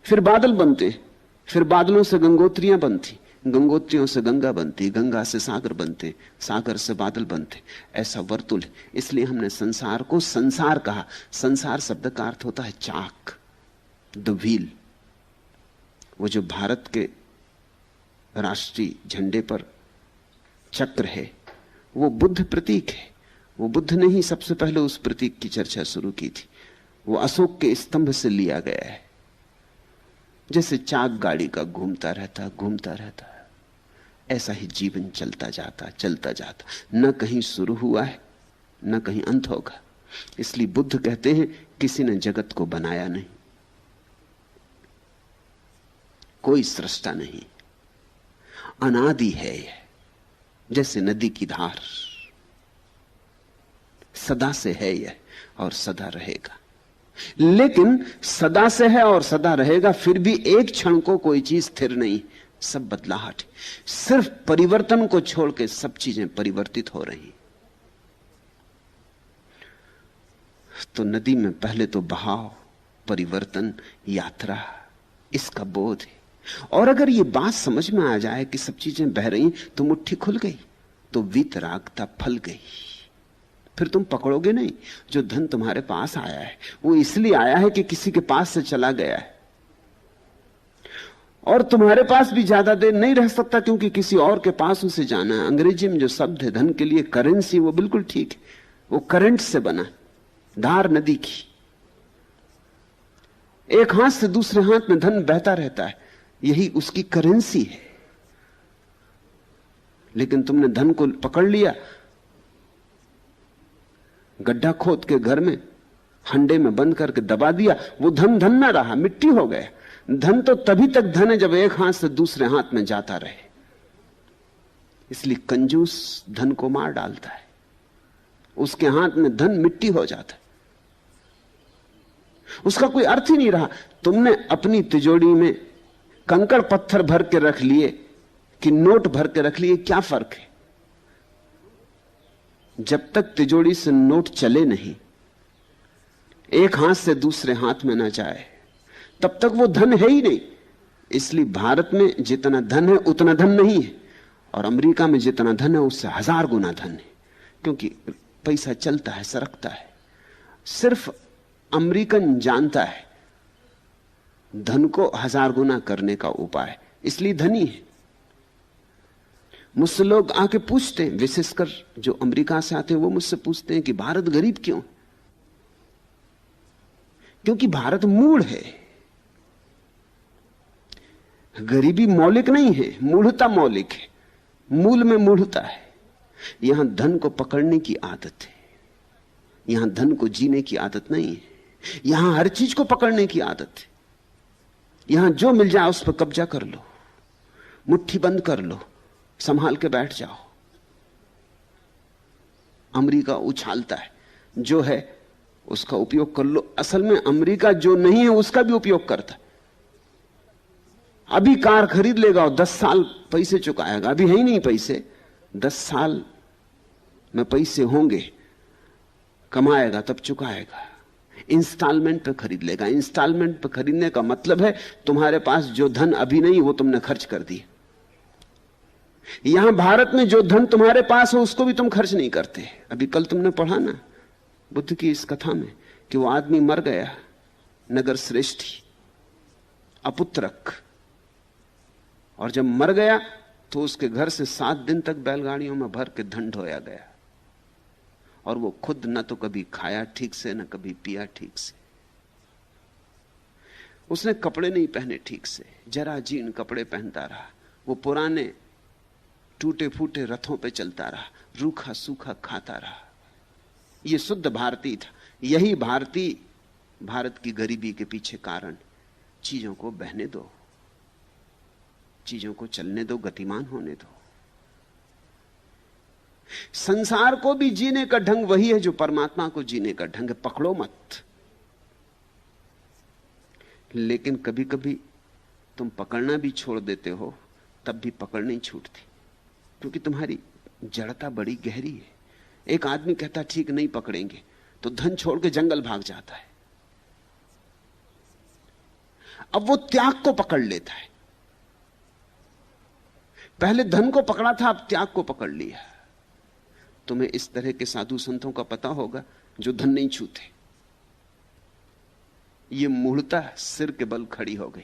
A: फिर बादल बनते, फिर बादलों से गंगोत्रियां बनती, गंगोत्रियों से गंगा बनती, गंगा से सागर बनते, सागर से बादल बनते। ऐसा वर्तुल है। इसलिए हमने संसार को संसार कहा। संसार शब्द का अर्थ होता है चाक। द व्हील, वो जो भारत के राष्ट्रीय झंडे पर चक्र है, वो बुद्ध प्रतीक है। वो बुद्ध ने ही सबसे पहले उस प्रतीक की चर्चा शुरू की थी। वो अशोक के स्तंभ से लिया गया है। जैसे चाक गाड़ी का घूमता रहता है, ऐसा ही जीवन चलता जाता, न कहीं शुरू हुआ है न कहीं अंत होगा। इसलिए बुद्ध कहते हैं किसी ने जगत को बनाया नहीं, कोई सृष्टा नहीं, अनादि है यह, जैसे नदी की धार, सदा से है यह और सदा रहेगा। लेकिन सदा से है और सदा रहेगा, फिर भी एक क्षण को कोई चीज स्थिर नहीं, सब बदलाहट। सिर्फ परिवर्तन को छोड़ के सब चीजें परिवर्तित हो रही। तो नदी में पहले तो बहाव, परिवर्तन, यात्रा, इसका बोध है। और अगर ये बात समझ में आ जाए कि सब चीजें बह रही तो मुट्ठी खुल गई, तो वीतरागता फल गई। फिर तुम पकड़ोगे नहीं। जो धन तुम्हारे पास आया है वो इसलिए आया है कि किसी के पास से चला गया है, और तुम्हारे पास भी ज्यादा देर नहीं रह सकता क्योंकि किसी और के पास उसे जाना है। अंग्रेजी में जो शब्द है धन के लिए करेंसी, वो बिल्कुल ठीक है। वो करंट से बना, धार नदी की। एक हाथ से दूसरे हाथ में धन बहता रहता है, यही उसकी करेंसी है। लेकिन तुमने धन को पकड़ लिया, गड्ढा खोद के घर में हंडे में बंद करके दबा दिया, वो धन धन ना रहा, मिट्टी हो गया। धन तो तभी तक धन है जब एक हाथ से दूसरे हाथ में जाता रहे। इसलिए कंजूस धन को मार डालता है, उसके हाथ में धन मिट्टी हो जाता है, उसका कोई अर्थ ही नहीं रहा। तुमने अपनी तिजोरी में कंकड़ पत्थर भर के रख लिए कि नोट भर के रख लिए, क्या फर्क है? जब तक तिजोरी से नोट चले नहीं, एक हाथ से दूसरे हाथ में ना जाए, तब तक वो धन है ही नहीं। इसलिए भारत में जितना धन है उतना धन नहीं है, और अमेरिका में जितना धन है उससे 1000 गुना धन है, क्योंकि पैसा चलता है, सरकता है। सिर्फ अमेरिकन जानता है धन को 1000 गुना करने का उपाय, इसलिए धनी है। मुझसे लोग आके पूछते हैं, विशेषकर जो अमेरिका से आते हैं, वो मुझसे पूछते हैं कि भारत गरीब क्यों? क्योंकि भारत मूढ़ है। गरीबी मौलिक नहीं है, मूढ़ता मौलिक है। मूल में मूढ़ता है। यहां धन को पकड़ने की आदत है, यहां धन को जीने की आदत नहीं है। यहां हर चीज को पकड़ने की आदत है। यहां जो मिल जाए उस पर कब्जा कर लो, मुट्ठी बंद कर लो, संभाल के बैठ जाओ। अमेरिका उछालता है, जो है उसका उपयोग कर लो। असल में अमेरिका जो नहीं है उसका भी उपयोग करता है। अभी कार खरीद लेगा और 10 साल पैसे चुकाएगा। अभी है ही नहीं पैसे, 10 साल में पैसे होंगे, कमाएगा तब चुकाएगा। इंस्टॉलमेंट पे खरीद लेगा। इंस्टॉलमेंट पे खरीदने का मतलब है तुम्हारे पास जो धन अभी नहीं वो तुमने खर्च कर दिया। यहां भारत में जो धन तुम्हारे पास है उसको भी तुम खर्च नहीं करते। अभी कल तुमने पढ़ा ना बुद्ध की इस कथा में कि वो आदमी मर गया, नगर श्रेष्ठी, अपुत्रक, और जब मर गया तो उसके घर से 7 दिन तक बैलगाड़ियों में भर के धन ढोया गया, और वो खुद न तो कभी खाया ठीक से न कभी पिया ठीक से। उसने कपड़े नहीं पहने ठीक से, जरा जीर्ण कपड़े पहनता रहा। वो पुराने टूटे फूटे रथों पे चलता रहा, रूखा सूखा खाता रहा। ये शुद्ध भारतीय था। यही भारतीय भारत की गरीबी के पीछे कारण। चीजों को बहने दो, चीजों को चलने दो, गतिमान होने दो। संसार को भी जीने का ढंग वही है जो परमात्मा को जीने का ढंग है। पकड़ो मत। लेकिन कभी कभी तुम पकड़ना भी छोड़ देते हो, तब भी पकड़ नहीं छूटती, क्योंकि तुम्हारी जड़ता बड़ी गहरी है। एक आदमी कहता ठीक नहीं पकड़ेंगे, तो धन छोड़ के जंगल भाग जाता है। अब वो त्याग को पकड़ लेता है। पहले धन को पकड़ा था, अब त्याग को पकड़ लिया। तुम्हें इस तरह के साधु संतों का पता होगा जो धन नहीं छूते। ये मूढ़ता सिर के बल खड़ी हो गई।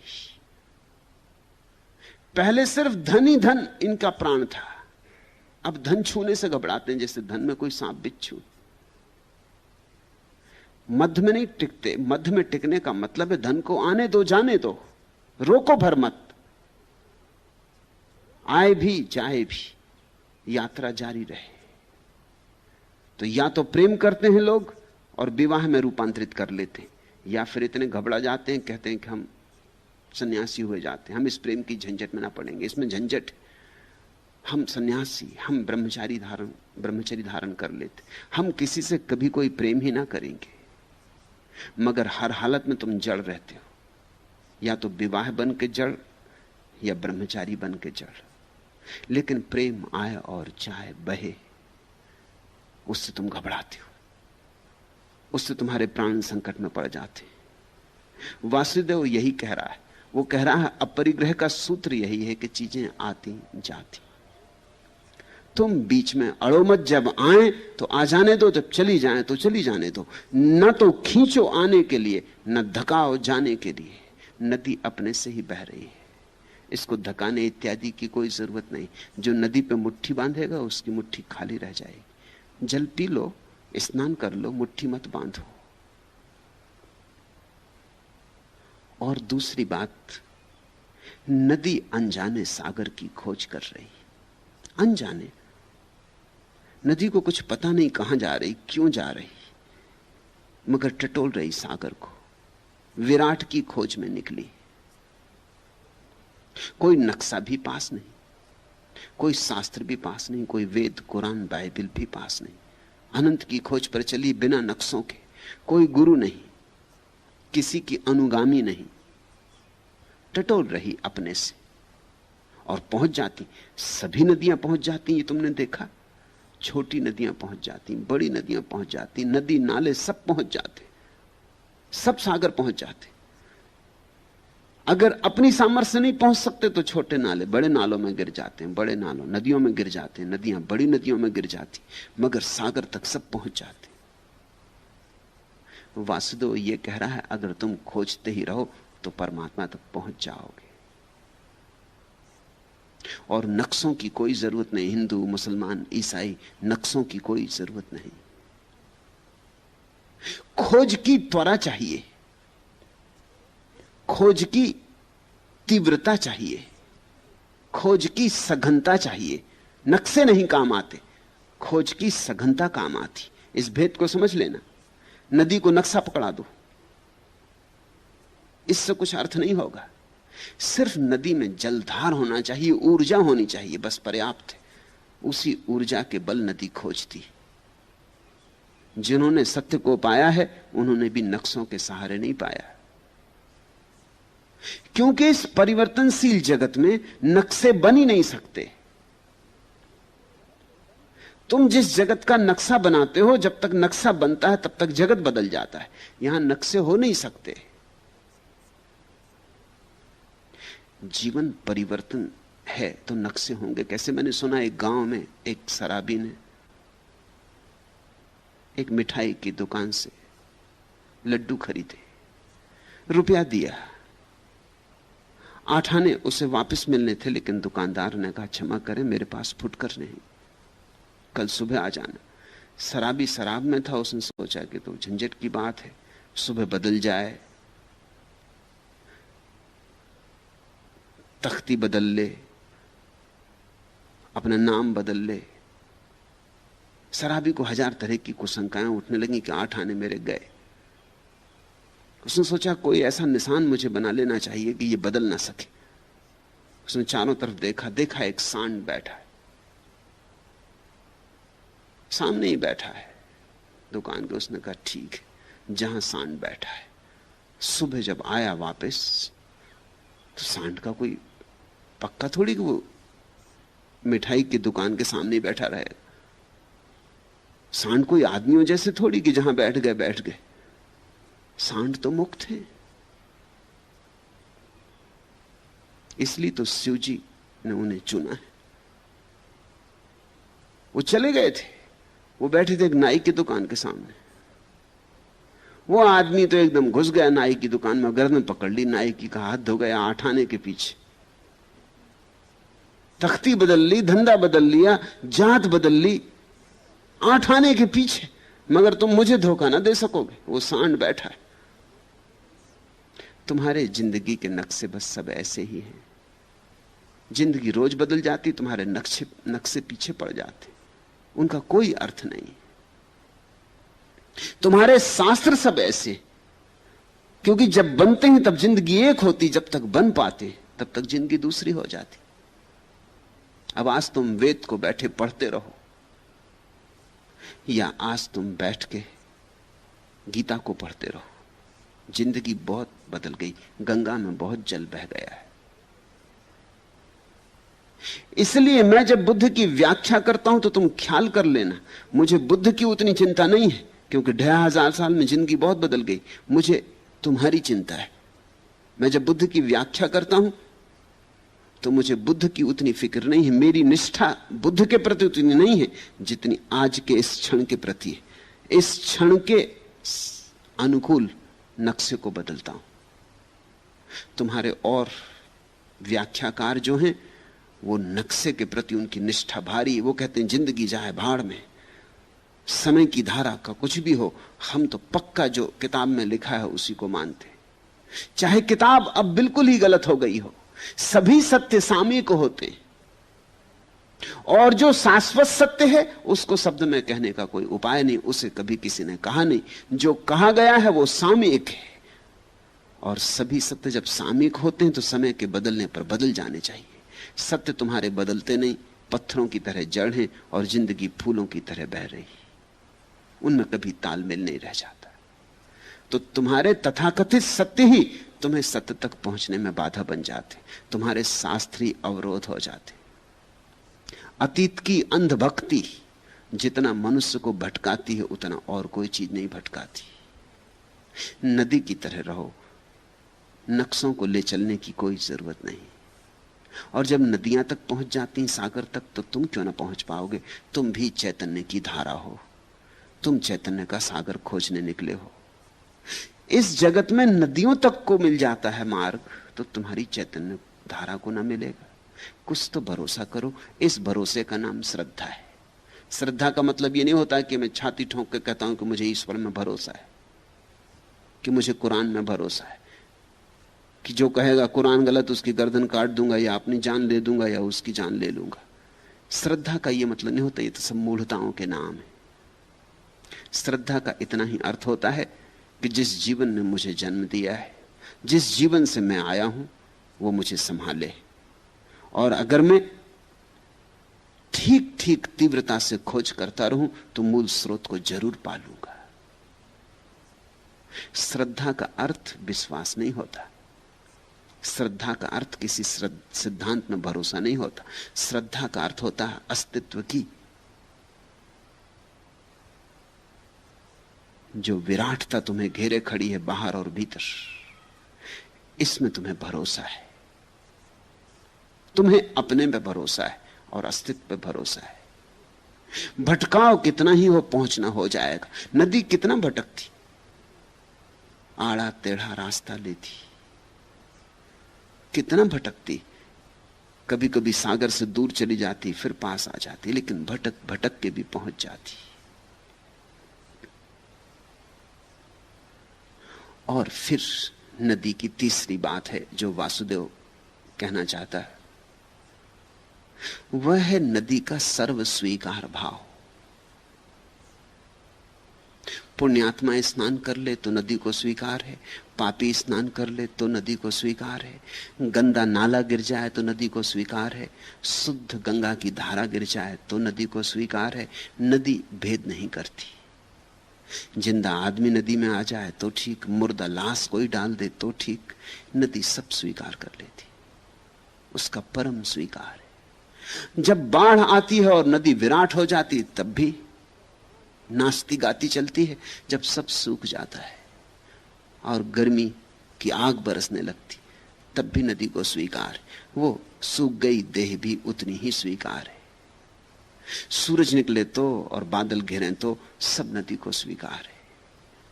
A: पहले सिर्फ धन ही धन इनका प्राण था, अब धन छूने से घबराते हैं जैसे धन में कोई सांप बिच्छू। मध्य में नहीं टिकते। मध्य में टिकने का मतलब है धन को आने दो, जाने दो, रोको भर मत। आए भी जाए भी, यात्रा जारी रहे। तो या तो प्रेम करते हैं लोग और विवाह में रूपांतरित कर लेते हैं, या फिर इतने घबरा जाते हैं, कहते हैं कि हम सन्यासी हुए जाते हैं, हम इस प्रेम की झंझट में ना पड़ेंगे, इसमें झंझट, हम सन्यासी, हम ब्रह्मचर्य धारण कर लेते, हम किसी से कभी कोई प्रेम ही ना करेंगे। मगर हर हालत में तुम जड़ रहते हो, या तो विवाह बन के जड़ या ब्रह्मचारी बन के जड़। लेकिन प्रेम आए और जाए, बहे, उससे तुम घबराते हो, उससे तुम्हारे प्राण संकट में पड़ जाते हैं। वासुदेव यही कह रहा है। वो कह रहा है अपरिग्रह का सूत्र यही है कि चीजें आती जाती, तुम बीच में अड़ो मत। जब आए तो आ जाने दो, जब चली जाए तो चली जाने दो। न तो खींचो आने के लिए, न धकाओ जाने के लिए। नदी अपने से ही बह रही है, इसको धकाने इत्यादि की कोई जरूरत नहीं। जो नदी पे मुट्ठी बांधेगा उसकी मुट्ठी खाली रह जाएगी। जल पी लो, स्नान कर लो, मुट्ठी मत बांधो। और दूसरी बात, नदी अनजाने सागर की खोज कर रही, अनजाने। नदी को कुछ पता नहीं कहां जा रही, क्यों जा रही, मगर टटोल रही सागर को, विराट की खोज में निकली। कोई नक्शा भी पास नहीं, कोई शास्त्र भी पास नहीं, कोई वेद कुरान बाइबल भी पास नहीं। अनंत की खोज पर चली बिना नक्शों के। कोई गुरु नहीं, किसी की अनुगामी नहीं, टटोल रही अपने से और पहुंच जाती। सभी नदियां पहुंच जाती, ये तुमने देखा। छोटी नदियां पहुंच जाती, बड़ी नदियां पहुंच जाती, नदी नाले सब पहुंच जाते, सब सागर पहुंच जाते। अगर अपनी सामर्थ्य से नहीं पहुंच सकते तो छोटे नाले बड़े नालों में गिर जाते हैं, बड़े नालों नदियों में गिर जाते हैं, नदियां बड़ी नदियों में गिर जाती, मगर सागर तक सब पहुंच जाते। वासुदेव ये कह रहा है अगर तुम खोजते ही रहो तो परमात्मा तक पहुंच जाओगे। और नक्शों की कोई जरूरत नहीं। हिंदू, मुसलमान, ईसाई, नक्शों की कोई जरूरत नहीं। खोज की त्वरा चाहिए, खोज की तीव्रता चाहिए, खोज की सघनता चाहिए। नक्शे नहीं काम आते, खोज की सघनता काम आती। इस भेद को समझ लेना। नदी को नक्शा पकड़ा दो, इससे कुछ अर्थ नहीं होगा। सिर्फ नदी में जलधार होना चाहिए, ऊर्जा होनी चाहिए, बस पर्याप्त है। उसी ऊर्जा के बल नदी खोजती। जिन्होंने सत्य को पाया है उन्होंने भी नक्शों के सहारे नहीं पाया, क्योंकि इस परिवर्तनशील जगत में नक्शे बन ही नहीं सकते। तुम जिस जगत का नक्शा बनाते हो, जब तक नक्शा बनता है तब तक जगत बदल जाता है। यहां नक्शे हो नहीं सकते। जीवन परिवर्तन है तो नक्शे होंगे कैसे? मैंने सुना एक गांव में एक शराबी ने एक मिठाई की दुकान से लड्डू खरीदे, रुपया दिया, 8 आने उसे वापस मिलने थे, लेकिन दुकानदार ने कहा क्षमा करें मेरे पास फुटकर नहीं, कल सुबह आ जाना। शराबी शराब में था, उसने सोचा कि तो झंझट की बात है, सुबह बदल जाए, तख्ती बदल ले, अपना नाम बदल ले। शराबी को 1000 तरह की कुशंकाएं उठने लगी कि 8 आने मेरे गए। उसने सोचा कोई ऐसा निशान मुझे बना लेना चाहिए कि ये बदल ना सके। उसने चारों तरफ देखा, देखा एक सांड बैठा है, सामने ही बैठा है दुकान के। उसने कहा ठीक है, जहां सांड बैठा है। सुबह जब आया वापस तो सांड का कोई पक्का थोड़ी कि वो मिठाई की दुकान के सामने बैठा रहेगा। सांड कोई आदमियों जैसे थोड़ी कि जहां बैठ गए बैठ गए। सांड तो मुक्त है। इसलिए तो शिव जी ने उन्हें चुना है। वो चले गए थे, वो बैठे थे एक नाई की दुकान के सामने। वो आदमी तो एकदम घुस गया नाई की दुकान में, गर्दन पकड़ ली, नाई की का हाथ धो गया आठ आने के पीछे। तख्ती बदल ली, धंधा बदल लिया, जात बदल ली, आठ आने के पीछे, मगर तुम मुझे धोखा ना दे सकोगे। वो सांड बैठा है। तुम्हारे जिंदगी के नक्शे बस सब ऐसे ही हैं। जिंदगी रोज बदल जाती, तुम्हारे नक्शे पीछे पड़ जाते, उनका कोई अर्थ नहीं। तुम्हारे शास्त्र सब ऐसे, क्योंकि जब बनते हैं तब जिंदगी एक होती, जब तक बन पाते तब तक जिंदगी दूसरी हो जाती। अब आज तुम वेद को बैठे पढ़ते रहो, या आज तुम बैठ के गीता को पढ़ते रहो, जिंदगी बहुत बदल गई। गंगा में बहुत जल बह गया है। इसलिए मैं जब बुद्ध की व्याख्या करता हूं तो तुम ख्याल कर लेना, मुझे बुद्ध की उतनी चिंता नहीं है, क्योंकि 2500 साल में जिंदगी बहुत बदल गई। मुझे तुम्हारी चिंता है। मैं जब बुद्ध की व्याख्या करता हूं तो मुझे बुद्ध की उतनी फिक्र नहीं है। मेरी निष्ठा बुद्ध के प्रति उतनी नहीं है जितनी आज के इस क्षण के प्रति है। इस क्षण के अनुकूल नक्शे को बदलता हूं। तुम्हारे और व्याख्याकार जो हैं वो नक्शे के प्रति उनकी निष्ठा भारी है। वो कहते हैं जिंदगी जाए भाड़ में, समय की धारा का कुछ भी हो, हम तो पक्का जो किताब में लिखा है उसी को मानते, चाहे किताब अब बिल्कुल ही गलत हो गई हो। सभी सत्य सामयिक होते हैं, और जो शाश्वत सत्य है उसको शब्द में कहने का कोई उपाय नहीं, उसे कभी किसी ने कहा नहीं। जो कहा गया है वो सामयिक है, और सभी सत्य जब सामयिक होते हैं तो समय के बदलने पर बदल जाने चाहिए। सत्य तुम्हारे बदलते नहीं, पत्थरों की तरह जड़ हैं और जिंदगी फूलों की तरह बह रही, उनमें कभी तालमेल नहीं रह जाता। तो तुम्हारे तथाकथित सत्य ही तुम्हें सत्य तक पहुंचने में बाधा बन जाते, तुम्हारे शास्त्रीय अवरोध हो जाते। अतीत की अंधभक्ति जितना मनुष्य को भटकाती है उतना और कोई चीज नहीं भटकाती। नदी की तरह रहो, नक्शों को ले चलने की कोई जरूरत नहीं। और जब नदियां तक पहुंच जाती हैं सागर तक, तो तुम क्यों ना पहुंच पाओगे? तुम भी चैतन्य की धारा हो, तुम चैतन्य का सागर खोजने निकले हो। इस जगत में नदियों तक को मिल जाता है मार्ग, तो तुम्हारी चैतन्य धारा को ना मिलेगा। कुछ तो भरोसा करो। इस भरोसे का नाम श्रद्धा है। श्रद्धा का मतलब यह नहीं होता कि मैं छाती ठोंक के कहता हूं कि मुझे ईश्वर में भरोसा है, कि मुझे कुरान में भरोसा है, कि जो कहेगा कुरान गलत उसकी गर्दन काट दूंगा, या अपनी जान ले दूंगा, या उसकी जान ले लूंगा। श्रद्धा का यह मतलब नहीं होता, ये तो सब मूढ़ताओं के नाम है। श्रद्धा का इतना ही अर्थ होता है कि जिस जीवन ने मुझे जन्म दिया है, जिस जीवन से मैं आया हूं, वो मुझे संभाले, और अगर मैं ठीक ठीक तीव्रता से खोज करता रहूं तो मूल स्रोत को जरूर पालूंगा। श्रद्धा का अर्थ विश्वास नहीं होता। श्रद्धा का अर्थ किसी सिद्धांत में भरोसा नहीं होता। श्रद्धा का अर्थ होता है अस्तित्व की जो विराटता तुम्हें घेरे खड़ी है बाहर और भीतर, इसमें तुम्हें भरोसा है। तुम्हें अपने पे भरोसा है और अस्तित्व पे भरोसा है। भटकाव कितना ही हो, पहुंचना हो जाएगा। नदी कितना भटकती, आड़ा टेढ़ा रास्ता लेती, कितना भटकती, कभी कभी सागर से दूर चली जाती, फिर पास आ जाती, लेकिन भटक भटक के भी पहुंच जाती। और फिर नदी की तीसरी बात है जो वासुदेव कहना चाहता है, वह है नदी का सर्व स्वीकार भाव। पुण्यात्मा स्नान कर ले तो नदी को स्वीकार है, पापी स्नान कर ले तो नदी को स्वीकार है, गंदा नाला गिर जाए तो नदी को स्वीकार है, शुद्ध गंगा की धारा गिर जाए तो नदी को स्वीकार है। नदी भेद नहीं करती। जिंदा आदमी नदी में आ जाए तो ठीक, मुर्दा लाश कोई डाल दे तो ठीक, नदी सब स्वीकार कर लेती, उसका परम स्वीकार है। जब बाढ़ आती है और नदी विराट हो जाती तब भी नाचती गाती चलती है। जब सब सूख जाता है और गर्मी की आग बरसने लगती तब भी नदी को स्वीकार है। वो सूख गई देह भी उतनी ही स्वीकार है। सूरज निकले तो और बादल घिरे तो सब नदी को स्वीकार है।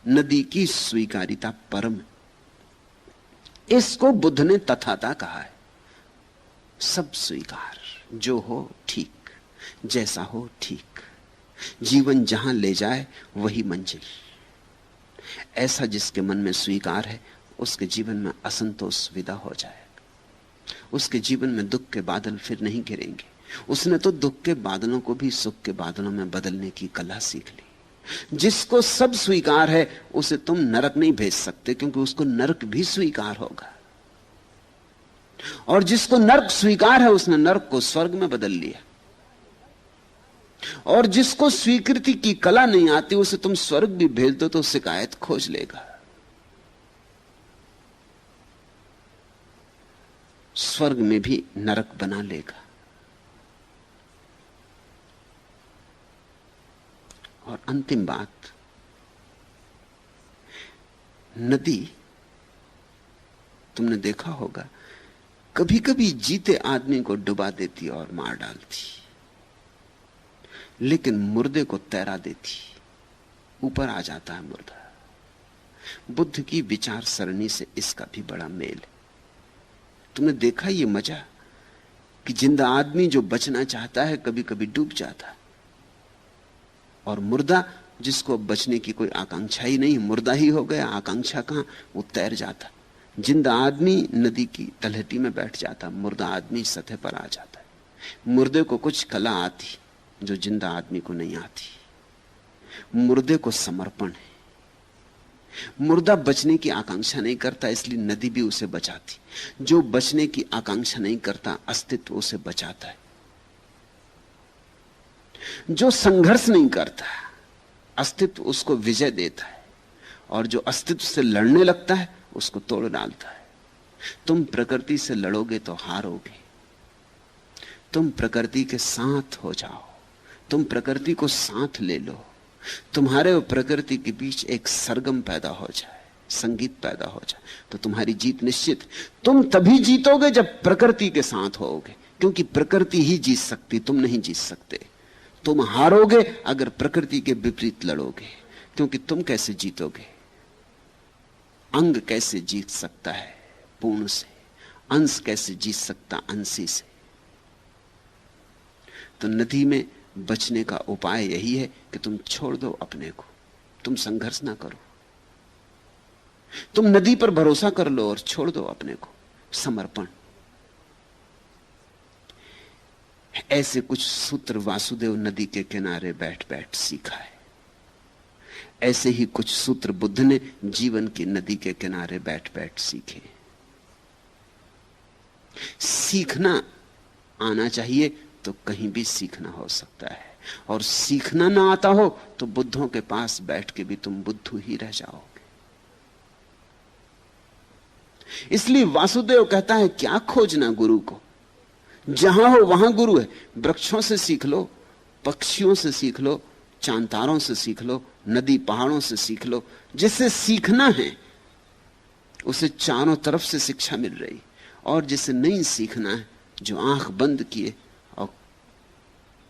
A: नदी की स्वीकारिता परम है। इसको बुद्ध ने तथाता कहा है। सब स्वीकार, जो हो ठीक, जैसा हो ठीक, जीवन जहां ले जाए वही मंजिल। ऐसा जिसके मन में स्वीकार है उसके जीवन में असंतोष विदा हो जाएगा। उसके जीवन में दुख के बादल फिर नहीं गिरेंगे। उसने तो दुख के बादलों को भी सुख के बादलों में बदलने की कला सीख ली। जिसको सब स्वीकार है उसे तुम नरक नहीं भेज सकते, क्योंकि उसको नरक भी स्वीकार होगा। और जिसको नरक स्वीकार है उसने नरक को स्वर्ग में बदल लिया। और जिसको स्वीकृति की कला नहीं आती उसे तुम स्वर्ग भी भेज दो तो शिकायत खोज लेगा। स्वर्ग में भी नरक बना लेगा। और अंतिम बात, नदी तुमने देखा होगा कभी कभी जीते आदमी को डुबा देती और मार डालती, लेकिन मुर्दे को तैरा देती, ऊपर आ जाता है मुर्दा। बुद्ध की विचार सरणी से इसका भी बड़ा मेल है। तुमने देखा ये मजा कि जिंदा आदमी जो बचना चाहता है कभी कभी डूब जाता है, और मुर्दा जिसको बचने की कोई आकांक्षा ही नहीं, मुर्दा ही हो गया, आकांक्षा कहां, वो तैर जाता। जिंदा आदमी नदी की तलहटी में बैठ जाता, मुर्दा आदमी सतह पर आ जाता है। मुर्दे को कुछ कला आती जो जिंदा आदमी को नहीं आती। मुर्दे को समर्पण है। मुर्दा बचने की आकांक्षा नहीं करता, इसलिए नदी भी उसे बचाती। जो बचने की आकांक्षा नहीं करता, अस्तित्व उसे बचाता है। जो संघर्ष नहीं करता, अस्तित्व उसको विजय देता है, और जो अस्तित्व से लड़ने लगता है उसको तोड़ डालता है। तुम प्रकृति से लड़ोगे तो हारोगे। तुम प्रकृति के साथ हो जाओ, तुम प्रकृति को साथ ले लो, तुम्हारे और प्रकृति के बीच एक सरगम पैदा हो जाए, संगीत पैदा हो जाए, तो तुम्हारी जीत निश्चित। तुम तभी जीतोगे जब प्रकृति के साथ होगे, क्योंकि प्रकृति ही जीत सकती, तुम नहीं जीत सकते। तुम हारोगे अगर प्रकृति के विपरीत लड़ोगे, क्योंकि तुम कैसे जीतोगे? अंग कैसे जीत सकता है पूर्ण से? अंश कैसे जीत सकता अंशी से? तो नदी में बचने का उपाय यही है कि तुम छोड़ दो अपने को, तुम संघर्ष ना करो, तुम नदी पर भरोसा कर लो और छोड़ दो अपने को, समर्पण। ऐसे कुछ सूत्र वासुदेव नदी के किनारे बैठ बैठ सीखा है। ऐसे ही कुछ सूत्र बुद्ध ने जीवन की नदी के किनारे बैठ बैठ सीखे। सीखना आना चाहिए तो कहीं भी सीखना हो सकता है, और सीखना ना आता हो तो बुद्धों के पास बैठ के भी तुम बुद्धू ही रह जाओगे। इसलिए वासुदेव कहता है क्या खोजना गुरु को, जहां हो वहां गुरु है। वृक्षों से सीख लो, पक्षियों से सीख लो, चांतारों से सीख लो, नदी पहाड़ों से सीख लो। जिसे सीखना है उसे चारों तरफ से शिक्षा मिल रही, और जिसे नहीं सीखना है, जो आंख बंद किए और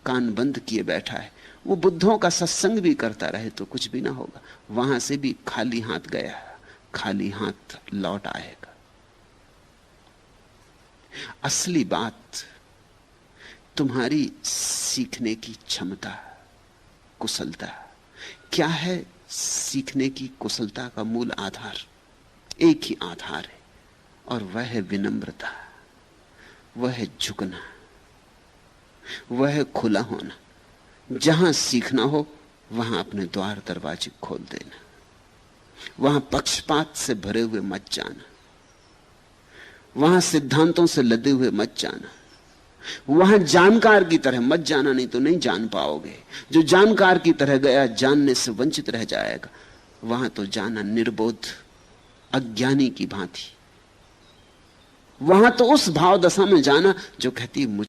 A: कान बंद किए बैठा है, वो बुद्धों का सत्संग भी करता रहे तो कुछ भी ना होगा। वहां से भी खाली हाथ गया, खाली हाथ लौट आएगा। असली बात तुम्हारी सीखने की क्षमता, कुशलता। क्या है सीखने की कुशलता का मूल आधार? एक ही आधार है, और वह है विनम्रता, वह है झुकना, वह है खुला होना। जहां सीखना हो वहां अपने द्वार दरवाजे खोल देना, वहां पक्षपात से भरे हुए मत जाना, वहां सिद्धांतों से लदे हुए मत जाना, वहां जानकार की तरह मत जाना, नहीं तो नहीं जान पाओगे। जो जानकार की तरह गया जानने से वंचित रह जाएगा। वहां तो जाना निर्बोध अज्ञानी की भांति। वहां तो उस भाव दशा में जाना जो कहती मुझ